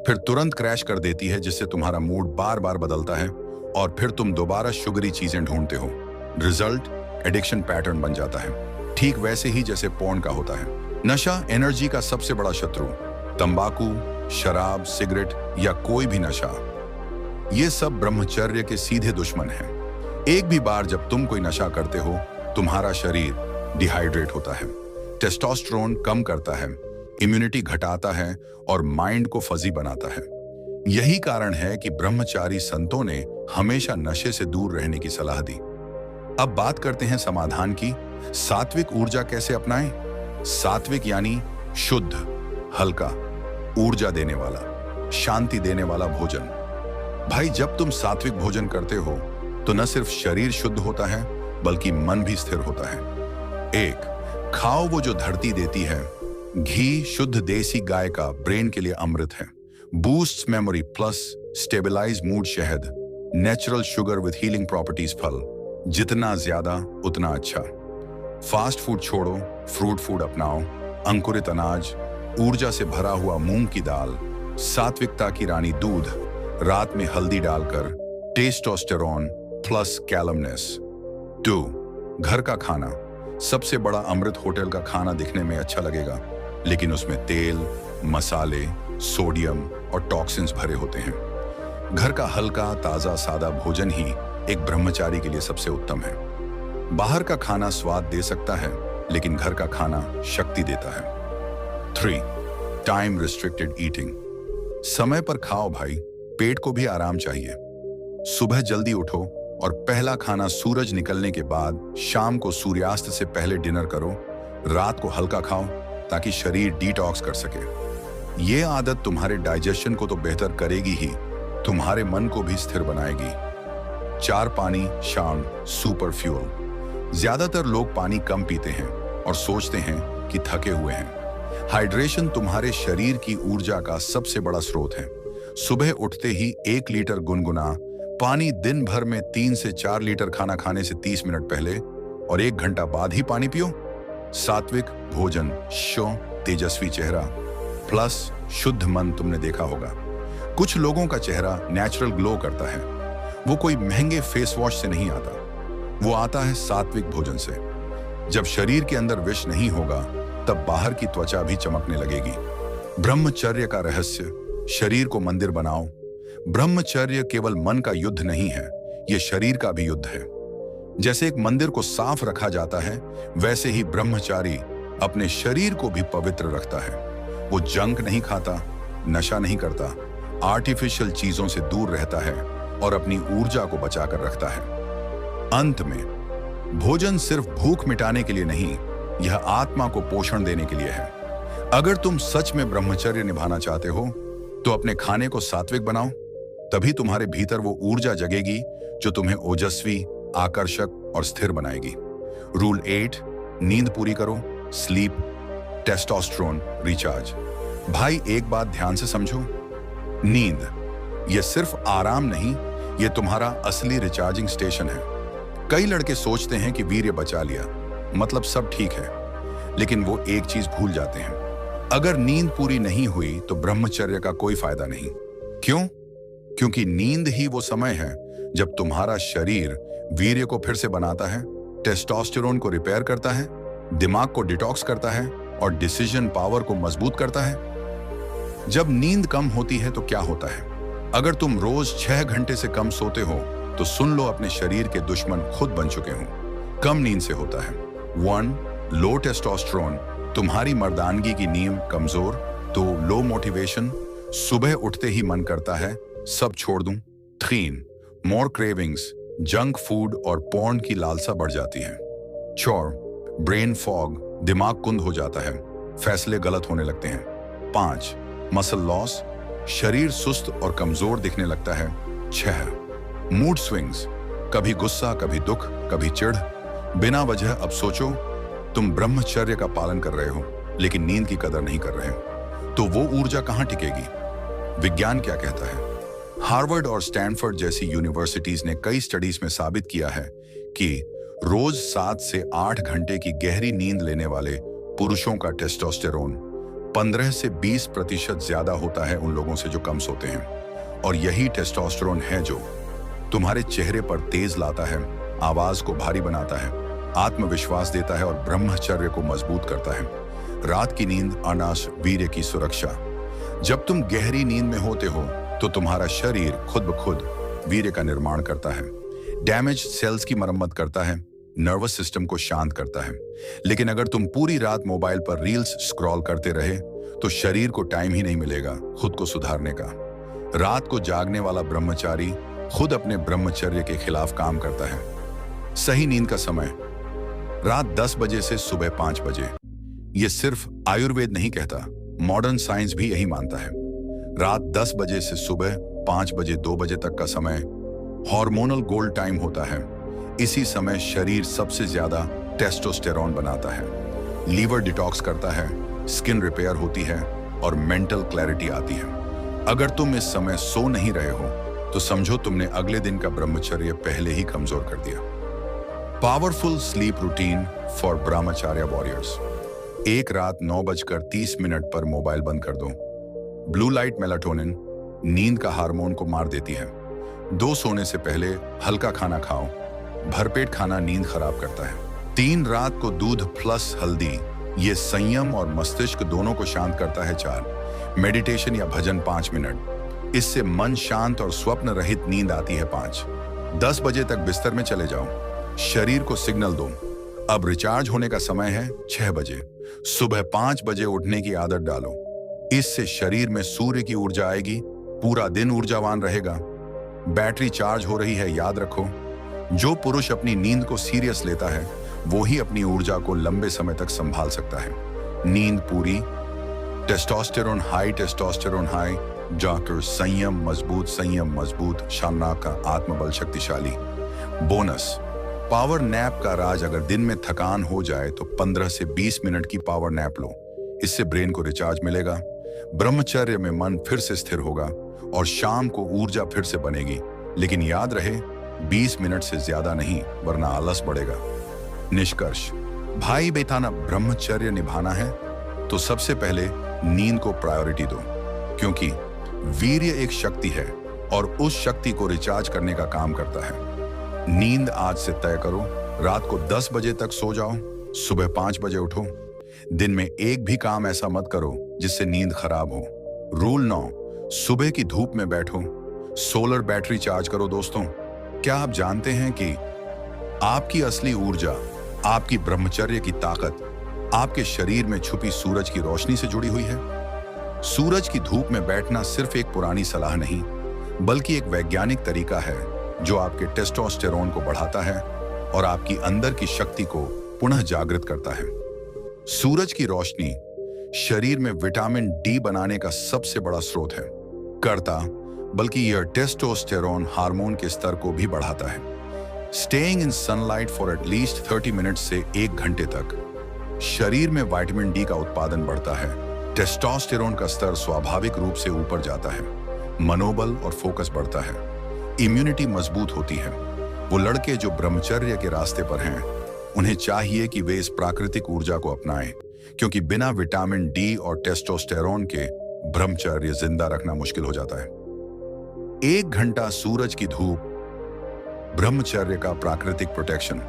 फिर तुरंत क्रैश कर देती है, जिससे तुम्हारा मूड बार बार बदलता है और फिर तुम दोबारा शुगरी चीजें ढूंढते हो। रिजल्ट एडिक्शन पैटर्न बन जाता है, ठीक वैसे ही जैसे पोर्न का होता है। नशा एनर्जी का सबसे बड़ा शत्रु। तंबाकू, शराब, सिगरेट या कोई भी नशा, ये सब ब्रह्मचर्य के सीधे दुश्मन हैं। एक भी बार जब तुम कोई नशा करते हो, तुम्हारा शरीर डिहाइड्रेट होता है, टेस्टोस्टेरोन कम करता है, इम्यूनिटी घटाता है और माइंड को फजी बनाता है। यही कारण है कि ब्रह्मचारी संतों ने हमेशा नशे से दूर रहने की सलाह दी। अब बात करते हैं समाधान की। सात्विक ऊर्जा कैसे अपनाएं? सात्विक यानी शुद्ध, हल्का, ऊर्जा देने वाला, शांति देने वाला भोजन। भाई, जब तुम सात्विक भोजन करते हो तो न सिर्फ शरीर शुद्ध होता है बल्कि मन भी स्थिर होता है। एक, खाओ वो जो धरती देती है। घी शुद्ध देसी गाय का ब्रेन के लिए अमृत है। Boost memory plus stabilise mood शहद, natural sugar with healing properties फल, जितना ज्यादा उतना अच्छा। फास्ट फूड छोड़ो, फ्रूट फूड अपनाओ। अंकुरित अनाज, ऊर्जा से भरा हुआ मूंग की दाल, सात्विकता की रानी दूध, रात में हल्दी डालकर, टेस्टोस्टेरोन प्लस कैलमनेस। 2, घर का खाना। सबसे बड़ा अमृत होटल का खाना दिखने में अच्छा लगेगा, लेकिन उसमें तेल, मसाले, सोडियम और टॉक्सिन्स भरे होते हैं। घर का हल्का, ताजा, सादा भोजन ही एक ब्रह्मचारी के लिए सबसे उत्तम है। बाहर का खाना स्वाद दे सकता है, लेकिन घर का खाना शक्ति देता है। 3, टाइम रिस्ट्रिक्टेड ईटिंग। समय पर खाओ भाई, पेट को भी आराम चाहिए। सुबह जल्दी उठो और पहला खाना सूरज निकलने के बाद, शाम को सूर्यास्त से पहले डिनर करो। रात को हल्का खाओ ताकि शरीर डिटॉक्स कर सके। ये आदत तुम्हारे डाइजेशन को तो बेहतर करेगी ही, तुम्हारे मन को भी स्थिर बनाएगी। 4, पानी शाम सुपर फ्यूल। ज्यादातर लोग पानी कम पीते हैं और सोचते हैं कि थके हुए हैं। हाइड्रेशन तुम्हारे शरीर की ऊर्जा का सबसे बड़ा स्रोत है। सुबह उठते ही 1 लीटर गुनगुना पानी, दिन भर में 3 से 4 लीटर खाना खाने से 30 मिनट पहले और 1 घंटा बाद ही पानी पियो। सात्विक भोजन, तेजस्वी चेहरा प्लस शुद्ध मन। तुमने देखा होगा कुछ लोगों का चेहरा नेचुरल ग्लो करता है। वो कोई महंगे फेस वॉश से नहीं आता, वो आता है सात्विक भोजन से। जब शरीर के अंदर विष नहीं होगा, तब बाहर की त्वचा भी चमकने लगेगी। ब्रह्मचर्य का रहस्य, शरीर को मंदिर बनाओ। ब्रह्मचर्य केवल मन का युद्ध नहीं है, ये शरीर का भी युद्ध है। जैसे एक मंदिर को साफ रखा जाता है, वैसे ही ब्रह्मचारी अपने शरीर को भी पवित्र रखता है। वो जंक नहीं खाता, नशा नहीं करता, आर्टिफिशियल चीजों से दूर रहता है और अपनी ऊर्जा को बचाकर रखता है। अंत में, भोजन सिर्फ भूख मिटाने के लिए नहीं, यह आत्मा को पोषण देने के लिए है। अगर तुम सच में ब्रह्मचर्य निभाना चाहते हो, तो अपने खाने को सात्विक बनाओ, तभी तुम्हारे भीतर वो ऊर्जा जगेगी जो तुम्हें ओजस्वी, आकर्षक और स्थिर बनाएगी। रूल 8, नींद पूरी करो। Sleep, testosterone recharge. भाई, एक बात ध्यान से समझो, नींद ये सिर्फ आराम नहीं, ये तुम्हारा असली रिचार्जिंग स्टेशन है। कई लड़के सोचते हैं कि वीर्य बचा लिया, मतलब सब ठीक है, लेकिन वो एक चीज भूल जाते हैं। अगर नींद पूरी नहीं हुई तो ब्रह्मचर्य का कोई फायदा नहीं। क्यों? क्योंकि नींद ही वो समय है जब तुम्हारा शरीर वीर्य को फिर से बनाता है, टेस्टोस्टेरोन को रिपेयर करता है, दिमाग को डिटॉक्स करता है और डिसीजन पावर को मजबूत करता है। जब नींद कम होती है तो क्या होता है? अगर तुम रोज 6 घंटे से कम सोते हो, तो सुन लो, अपने शरीर के दुश्मन खुद बन चुके हो। कम नींद से होता है 1, लो टेस्टोस्टेरोन, तुम्हारी मर्दानगी की नींव कमजोर। तो लो मोटिवेशन, सुबह उठते ही मन करता है सब छोड़ दूं। 3, मोर क्रेविंग्स, जंक फूड और पोर्न की लालसा बढ़ जाती है। 4, ब्रेन फॉग, दिमाग कुंद हो जाता है, फैसले गलत होने लगते हैं। 5, मसल लॉस, शरीर सुस्त और कमजोर दिखने लगता है। 6, मूड स्विंग्स, कभी गुस्सा, कभी दुख, कभी चिढ़, बिना वजह। अब सोचो, तुम ब्रह्मचर्य का पालन कर रहे हो लेकिन नींद की कदर नहीं कर रहे हो, तो वो ऊर्जा कहां टिकेगी? विज्ञान क्या कहता है? हार्वर्ड और स्टैनफोर्ड जैसी यूनिवर्सिटीज ने कई स्टडीज में साबित किया है कि रोज 7 से 8 घंटे की गहरी नींद लेने वाले पुरुषों का टेस्टोस्टेरोन 15 से 20% ज्यादा होता है उन लोगों से जो कम सोते हैं। और यही टेस्टोस्टेरोन है जो तुम्हारे चेहरे पर तेज लाता है, आवाज को भारी बनाता है, आत्मविश्वास देता है और ब्रह्मचर्य को मजबूत करता है। रात की नींद अनाश वीर्य की सुरक्षा। जब तुम गहरी नींद में होते हो तो तुम्हारा शरीर खुद ब खुद वीर्य का निर्माण करता है, डैमेज सेल्स की मरम्मत करता है, नर्वस सिस्टम को शांत करता है। लेकिन अगर तुम पूरी रात मोबाइल पर रील्स स्क्रॉल करते रहे तो शरीर को टाइम ही नहीं मिलेगा खुद को सुधारने का। रात को जागने वाला ब्रह्मचारी खुद अपने ब्रह्मचर्य के खिलाफ काम करता है। सही नींद का समय रात 10 बजे से सुबह 5 बजे। यह सिर्फ आयुर्वेद नहीं कहता, मॉडर्न साइंस भी यही मानता है। रात 10 बजे से सुबह 5 बजे 2 बजे तक का समय हार्मोनल गोल्ड टाइम होता है। इसी समय शरीर सबसे ज्यादा टेस्टोस्टेरोन बनाता है, लीवर डिटॉक्स करता है, स्किन रिपेयर होती है और मेंटल क्लैरिटी आती है। अगर तुम इस समय सो नहीं रहे हो तो समझो तुमने अगले दिन का ब्रह्मचर्य पहले ही कमजोर कर दिया। Powerful sleep routine for ब्रह्मचार्य warriors. एक रात 9:30 पर मोबाइल बंद कर दो। ब्लू लाइट मेलाटोनिन नींद का हार्मोन को मार देती है। 2 सोने से पहले हल्का खाना खाओ, भरपेट खाना नींद खराब करता है। 3 रात को दूध प्लस हल्दी, ये संयम और मस्तिष्क दोनों को शांत करता है। 4 मेडिटेशन या भजन 5 मिनट, इससे मन शांत और स्वप्न रहित नींद आती है। 5 10 बजे तक बिस्तर में चले जाओ, शरीर को सिग्नल दो अब रिचार्ज होने का समय है। 6 बजे सुबह 5 बजे उठने की आदत डालो, इससे शरीर में सूर्य की ऊर्जा आएगी, पूरा दिन ऊर्जावान रहेगा। बैटरी चार्ज हो रही है, याद रखो, जो पुरुष अपनी नींद को सीरियस लेता है वो ही अपनी ऊर्जा को लंबे समय तक संभाल सकता है। नींद पूरी, टेस्टोस्टेरोन हाई, डॉक्टर संयम मजबूत, शानदार का आत्मबल शक्तिशाली। बोनस पावर नैप का राज। अगर दिन में थकान हो जाए तो 15 से 20 मिनट की पावर नैप लो, इससे ब्रेन को रिचार्ज मिलेगा, ब्रह्मचर्य में मन फिर से स्थिर होगा और शाम को ऊर्जा फिर से बनेगी। लेकिन याद रहे 20 मिनट से ज्यादा नहीं, वरना आलस बढ़ेगा। निष्कर्ष, भाई बेटाना ब्रह्मचर्य निभाना है तो सबसे पहले नींद को प्रायोरिटी दो, क्योंकि वीर्य एक शक्ति है और उस शक्ति को रिचार्ज करने का काम करता है। नींद आज से तय करो, रात को 10 बजे तक सो जाओ, सुबह 5 बजे उठो। दिन में एक भी काम ऐसा मत करो जिससे नींद खराब हो। रूल 9, सुबह की धूप में बैठो, सोलर बैटरी चार्ज करो। दोस्तों, क्या आप जानते हैं कि आपकी असली ऊर्जा, आपकी ब्रह्मचर्य की ताकत आपके शरीर में छुपी सूरज की रोशनी से जुड़ी हुई है? सूरज की धूप में बैठना सिर्फ एक पुरानी सलाह नहीं, बल्कि एक वैज्ञानिक तरीका है जो आपके टेस्टोस्टेरोन को बढ़ाता है और आपकी अंदर की शक्ति को पुनः जागृत करता है। सूरज की रोशनी शरीर में विटामिन डी बनाने का सबसे बड़ा स्रोत है, बल्कि यह टेस्टोस्टेरोन हार्मोन के स्तर को भी बढ़ाता है। Staying in sunlight for at least 30 minutes से 1 घंटे तक शरीर में विटामिन डी का उत्पादन बढ़ता है, टेस्टोस्टेरोन का स्तर स्वाभाविक रूप से ऊपर जाता है, मनोबल और फोकस बढ़ता है, इम्यूनिटी मजबूत होती है। वो लड़के जो ब्रह्मचर्य के रास्ते पर हैं, उन्हें चाहिए कि वे इस प्राकृतिक ऊर्जा को अपनाएं, क्योंकि बिना विटामिन डी और टेस्टोस्टेरोन के ब्रह्मचर्य जिंदा रखना मुश्किल हो जाता है। 1 घंटा सूरज की धूप, ब्रह्मचर्य का प्राकृतिक प्रोटेक्शन।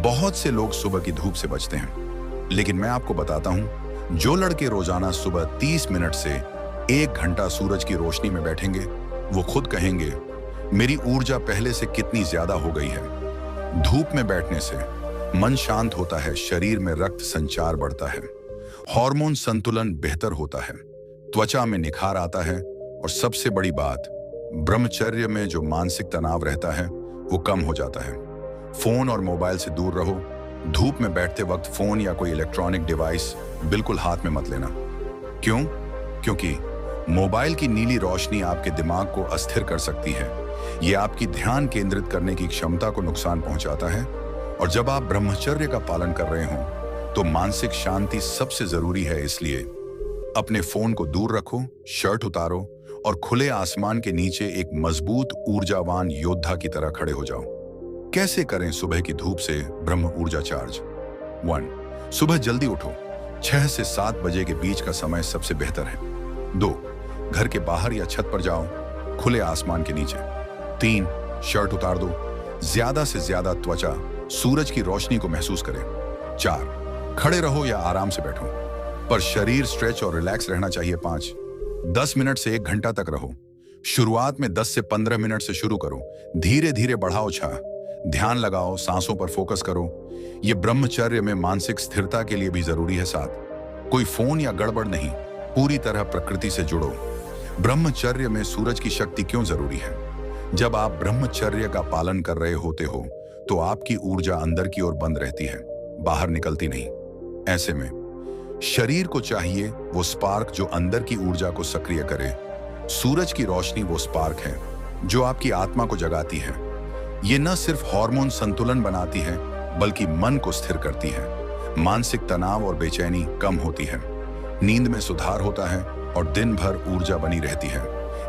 बहुत से लोग सुबह की धूप से बचते हैं, लेकिन मैं आपको बताता हूं, जो लड़के रोजाना सुबह 30 मिनट से 1 घंटा सूरज की रोशनी में बैठेंगे, वो खुद कहेंगे, मेरी ऊर्जा पहले से कितनी ज्यादा हो गई है। धूप में बैठने से मन शांत होता है, शरीर में रक्त संचार बढ़ता है, हार्मोन संतुलन बेहतर होता है, त्वचा में निखार आता है और सबसे बड़ी बात, ब्रह्मचर्य में जो मानसिक तनाव रहता है वो कम हो जाता है। फोन और मोबाइल से दूर रहो। धूप में बैठते वक्त फोन या कोई इलेक्ट्रॉनिक डिवाइस बिल्कुल हाथ में मत लेना। क्यों? क्योंकि मोबाइल की नीली रोशनी आपके दिमाग को अस्थिर कर सकती है। ये आपकी ध्यान केंद्रित करने की क्षमता को नुकसान पहुंचाता है, और जब आप ब्रह्मचर्य का पालन कर रहे हो तो मानसिक शांति सबसे जरूरी है। इसलिए अपने फोन को दूर रखो, शर्ट उतारो और खुले आसमान के नीचे एक मजबूत ऊर्जावान योद्धा की तरह खड़े हो जाओ। कैसे करें सुबह की धूप से ब्रह्म ऊर्जा चार्ज? 1. सुबह जल्दी उठो। 6 से 7 बजे के बीच का समय सबसे बेहतर है। 2. घर के बाहर या छत पर जाओ, खुले आसमान के नीचे। 3. शर्ट उतार दो, ज्यादा से ज्यादा त्वचा सूरज की रोशनी को महसूस करे। 4. खड़े रहो या आराम से बैठो, पर शरीर स्ट्रेच और रिलैक्स रहना चाहिए। 5. 10 मिनट से 1 घंटा तक रहो। शुरुआत में 10 से 15 मिनट से शुरू करो, धीरे धीरे बढ़ाओ। 6. ध्यान लगाओ, सांसों पर फोकस करो। यह ब्रह्मचर्य में मानसिक स्थिरता के लिए भी जरूरी है। 7. कोई फोन या गड़बड़ नहीं, पूरी तरह प्रकृति से जुड़ो। ब्रह्मचर्य में सूरज की शक्ति क्यों जरूरी है? जब आप ब्रह्मचर्य का पालन कर रहे होते हो तो आपकी ऊर्जा अंदर की ओर बंद रहती है, बाहर निकलती नहीं। ऐसे में शरीर को चाहिए वो स्पार्क जो अंदर की ऊर्जा को सक्रिय करे। सूरज की रोशनी वो स्पार्क है जो आपकी आत्मा को जगाती है। ये न सिर्फ हार्मोन संतुलन बनाती है बल्कि मन को स्थिर करती है। मानसिक तनाव और बेचैनी कम होती है, नींद में सुधार होता है और दिन भर ऊर्जा बनी रहती है।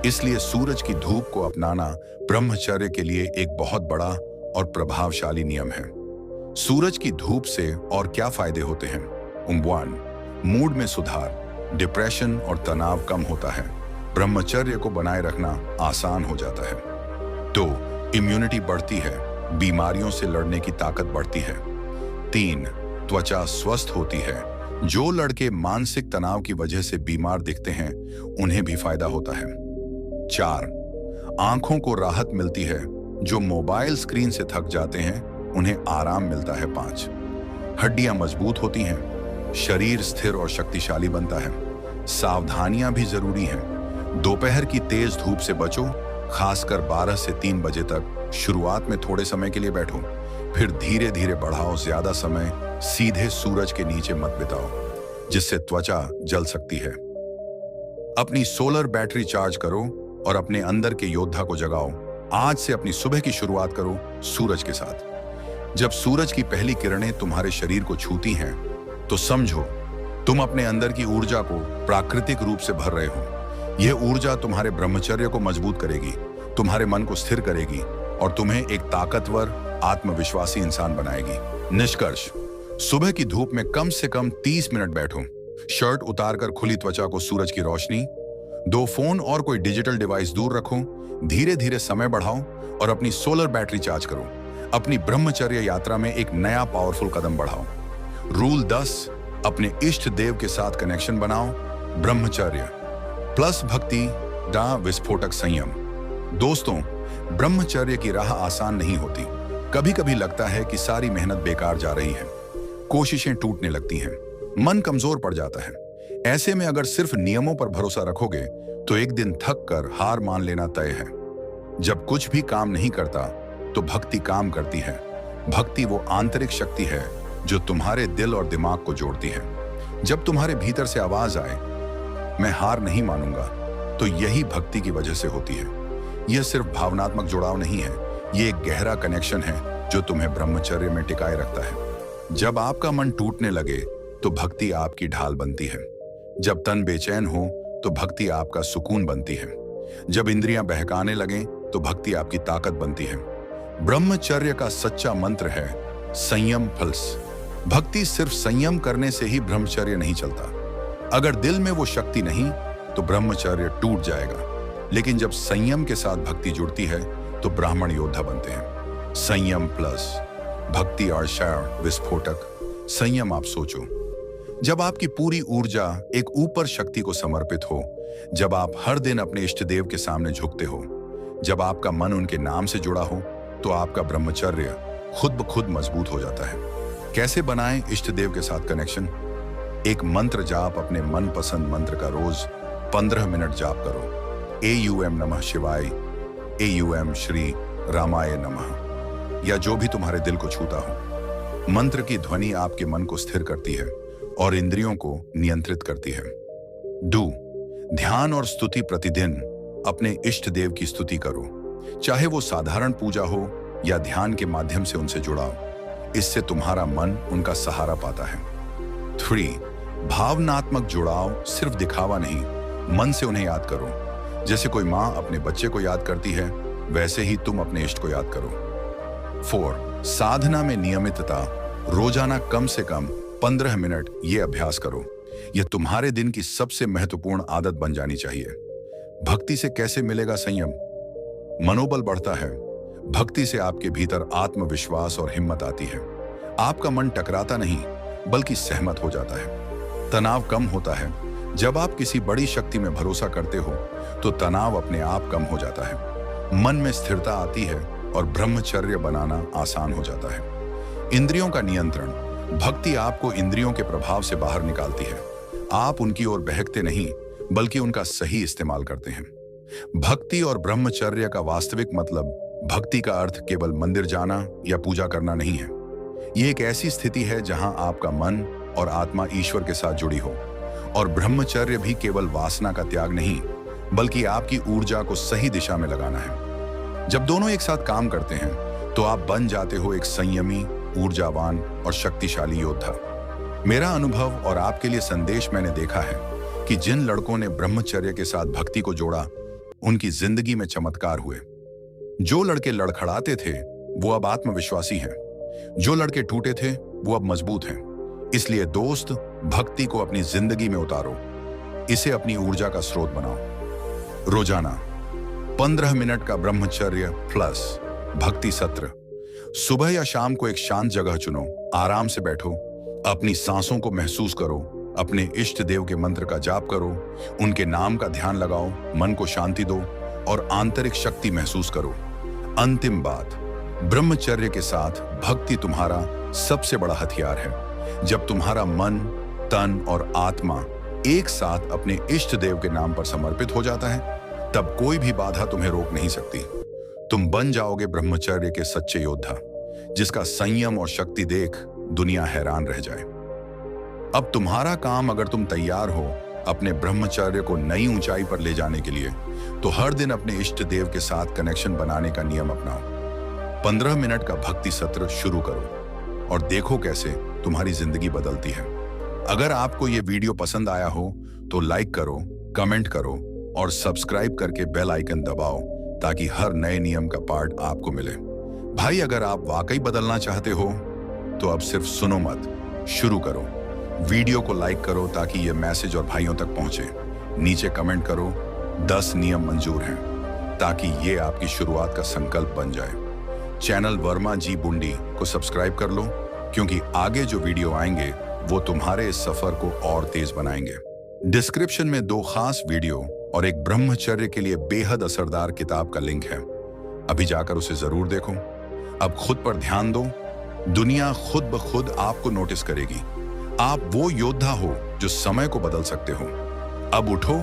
इसलिए सूरज की धूप को अपनाना ब्रह्मचर्य के लिए एक बहुत बड़ा और प्रभावशाली नियम है। सूरज की धूप से और क्या फायदे होते हैं? 1. मूड में सुधार, डिप्रेशन और तनाव कम होता है। ब्रह्मचर्य को बनाए रखना आसान हो जाता है। 2. इम्यूनिटी बढ़ती है, बीमारियों से लड़ने की ताकत बढ़ती है। 3. त्वचा स्वस्थ होती है। जो लड़के मानसिक तनाव की वजह से बीमार दिखते हैं उन्हें भी फायदा होता है। 4. आंखों को राहत मिलती है। जो मोबाइल स्क्रीन से थक जाते हैं उन्हें आराम मिलता है। 5. हड्डियां मजबूत होती हैं, शरीर स्थिर और शक्तिशाली बनता है। सावधानियां भी जरूरी हैं। दोपहर की तेज धूप से बचो, खासकर 12 से 3 बजे तक। शुरुआत में थोड़े समय के लिए बैठो, फिर धीरे धीरे बढ़ाओ। ज्यादा समय सीधे सूरज के नीचे मत बिताओ, जिससे त्वचा जल सकती है। अपनी सोलर बैटरी चार्ज करो और अपने अंदर के योद्धा को जगाओ। आज से अपनी सुबह की शुरुआत करो सूरज के साथ। जब सूरज की पहली किरणें तुम्हारे शरीर को छूती हैं तो समझो तुम अपने अंदर की ऊर्जा को प्राकृतिक रूप से भर रहे हो। यह ऊर्जा तुम्हारे ब्रह्मचर्य को मजबूत करेगी, तुम्हारे मन को स्थिर करेगी और तुम्हें एक ताकतवर आत्मविश्वासी इंसान बनाएगी। निष्कर्ष: सुबह की धूप में कम से कम 30 मिनट बैठो। शर्ट उतारकर खुली त्वचा को सूरज की रोशनी दो। फोन और कोई डिजिटल डिवाइस दूर रखो। धीरे धीरे समय बढ़ाओ और अपनी सोलर बैटरी चार्ज करो। अपनी ब्रह्मचर्य यात्रा में एक नया पावरफुल कदम बढ़ाओ। रूल 10: अपने इष्ट देव के साथ कनेक्शन बनाओ। ब्रह्मचर्य प्लस भक्ति डा विस्फोटक संयम। दोस्तों, ब्रह्मचर्य की राह आसान नहीं होती। कभी कभी लगता है कि सारी मेहनत बेकार जा रही है, कोशिशें टूटने लगती हैं, मन कमजोर पड़ जाता है। ऐसे में अगर सिर्फ नियमों पर भरोसा रखोगे तो एक दिन थक कर हार मान लेना तय है। जब कुछ भी काम नहीं करता तो भक्ति काम करती है। भक्ति वो आंतरिक शक्ति है जो तुम्हारे दिल और दिमाग को जोड़ती है। जब तुम्हारे भीतर से आवाज आए, मैं हार नहीं मानूंगा, तो यही भक्ति की वजह से होती है। यह सिर्फ भावनात्मक जुड़ाव नहीं है, ये एक गहरा कनेक्शन है जो तुम्हें ब्रह्मचर्य में टिकाए रखता है। जब आपका मन टूटने लगे तो भक्ति आपकी ढाल बनती है। जब तन बेचैन हो तो भक्ति आपका सुकून बनती है। जब इंद्रियां बहकाने लगें तो भक्ति आपकी ताकत बनती है। ब्रह्मचर्य का सच्चा मंत्र है संयम प्लस भक्ति। सिर्फ संयम करने से ही ब्रह्मचर्य नहीं चलता। अगर दिल में वो शक्ति नहीं तो ब्रह्मचर्य टूट जाएगा। लेकिन जब संयम के साथ भक्ति जुड़ती है तो ब्राह्मण योद्धा बनते हैं। संयम प्लस भक्ति और शैव विस्फोटक। संयम, आप सोचो, जब आपकी पूरी ऊर्जा एक ऊपर शक्ति को समर्पित हो, जब आप हर दिन अपने इष्ट देव के सामने झुकते हो, जब आपका मन उनके नाम से जुड़ा हो, तो आपका ब्रह्मचर्य खुद ब खुद मजबूत हो जाता है। कैसे बनाएं इष्ट देव के साथ कनेक्शन? एक मंत्र जाप, अपने मनपसंद मंत्र का रोज 15 मिनट जाप करो। AUM नमः शिवाय, AUM श्री रामाय नमः, या जो भी तुम्हारे दिल को छूता हो। मंत्र की ध्वनि आपके मन को स्थिर करती है और इंद्रियों को नियंत्रित करती है। ध्यान और स्तुति। प्रतिदिन अपने इष्ट देव की स्तुति करो, चाहे वो साधारण पूजा हो या ध्यान के माध्यम से उनसे जुड़ाओ। इससे तुम्हारा मन उनका सहारा पाता है। 3. भावनात्मक जुड़ाव, सिर्फ दिखावा नहीं, मन से उन्हें याद करो। जैसे कोई माँ अपने बच्चे को याद करती है, वैसे ही तुम अपने इष्ट को याद करो। 4. साधना में नियमितता। रोजाना कम से कम 15 मिनट ये अभ्यास करो। यह तुम्हारे दिन की सबसे महत्वपूर्ण आदत बन जानी चाहिए। भक्ति से कैसे मिलेगा संयम? मनोबल बढ़ता है। भक्ति से आपके भीतर आत्मविश्वास और हिम्मत आती है। आपका मन टकराता नहीं, बल्कि सहमत हो जाता है। तनाव कम होता है। जब आप किसी बड़ी शक्ति में भरोसा करते हो, तो तनाव अपने आप कम हो जाता है। मन में स्थिरता आती है और ब्रह्मचर्य बनाना आसान हो जाता है। इंद्रियों का नियंत्रण। भक्ति आपको इंद्रियों के प्रभाव से बाहर निकालती है। आप उनकी ओर बहकते नहीं, बल्कि उनका सही इस्तेमाल करते हैं। भक्ति और ब्रह्मचर्य का वास्तविक मतलब, भक्ति का अर्थ केवल मंदिर जाना या पूजा करना नहीं है। यह एक ऐसी स्थिति है जहां आपका मन और आत्मा ईश्वर के साथ जुड़ी हो। और ब्रह्मचर्य भी केवल वासना का त्याग नहीं, बल्कि आपकी ऊर्जा को सही दिशा में लगाना है। जब दोनों एक साथ काम करते हैं, तो आप बन जाते हो एक संयमी, ऊर्जावान और शक्तिशाली योद्धा। मेरा अनुभव और आपके लिए संदेश, मैंने देखा है कि जिन लड़कों ने ब्रह्मचर्य के साथ भक्ति को जोड़ा, उनकी जिंदगी में चमत्कार हुए। जो लड़के लड़खड़ाते थे, वो अब आत्मविश्वासी हैं। जो लड़के टूटे थे, वो अब मजबूत हैं। इसलिए दोस्त, भक्ति को अपनी जिंदगी में उतारो। इसे अपनी ऊर्जा का स्रोत बनाओ। रोजाना 15 मिनट का ब्रह्मचर्य प्लस भक्ति सत्र। सुबह या शाम को एक शांत जगह चुनो, आराम से बैठो, अपनी सांसों को महसूस करो, अपने इष्ट देव के मंत्र का जाप करो, उनके नाम का ध्यान लगाओ, मन को शांति दो और आंतरिक शक्ति महसूस करो। अंतिम बात, ब्रह्मचर्य के साथ भक्ति तुम्हारा सबसे बड़ा हथियार है। जब तुम्हारा मन, तन और आत्मा एक साथ अपने इष्ट देव के नाम पर समर्पित हो जाता है, तब कोई भी बाधा तुम्हें रोक नहीं सकती। तुम बन जाओगे ब्रह्मचर्य के सच्चे योद्धा, जिसका संयम और शक्ति देख दुनिया हैरान रह जाए। अब तुम्हारा काम, अगर तुम तैयार हो अपने ब्रह्मचर्य को नई ऊंचाई पर ले जाने के लिए, तो हर दिन अपने इष्ट देव के साथ कनेक्शन बनाने का नियम अपनाओ। 15 मिनट का भक्ति सत्र शुरू करो और देखो कैसे तुम्हारी जिंदगी बदलती है। अगर आपको ये वीडियो पसंद आया हो, तो लाइक करो, कमेंट करो और सब्सक्राइब करके बेल आइकन दबाओ, ताकि हर नए नियम का पार्ट आपको मिले। भाई, अगर आप वाकई बदलना चाहते हो, तो अब सिर्फ सुनो मत, शुरू करो। वीडियो को लाइक करो ताकि ये मैसेज और भाइयों तक पहुंचे। नीचे कमेंट करो 10 नियम मंजूर हैं, ताकि ये आपकी शुरुआत का संकल्प बन जाए। चैनल वर्मा जी बुंडी को सब्सक्राइब कर लो, क्योंकि आगे जो वीडियो आएंगे वो तुम्हारे इस सफर को और तेज बनाएंगे। डिस्क्रिप्शन में 2 खास वीडियो और एक ब्रह्मचर्य के लिए बेहद असरदार किताब का लिंक है। अभी जाकर उसे जरूर देखो। अब खुद पर ध्यान दो। दुनिया खुद ब खुद आपको नोटिस करेगी। आप वो योद्धा हो जो समय को बदल सकते हो। अब उठो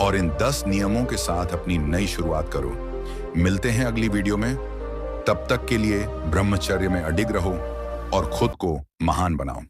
और इन 10 नियमों के साथ अपनी नई शुरुआत करो। मिलते हैं अगली वीडियो में। तब तक के लिए ब्रह्मचर्य में अडिग रहो और खुद को महान बनाओ।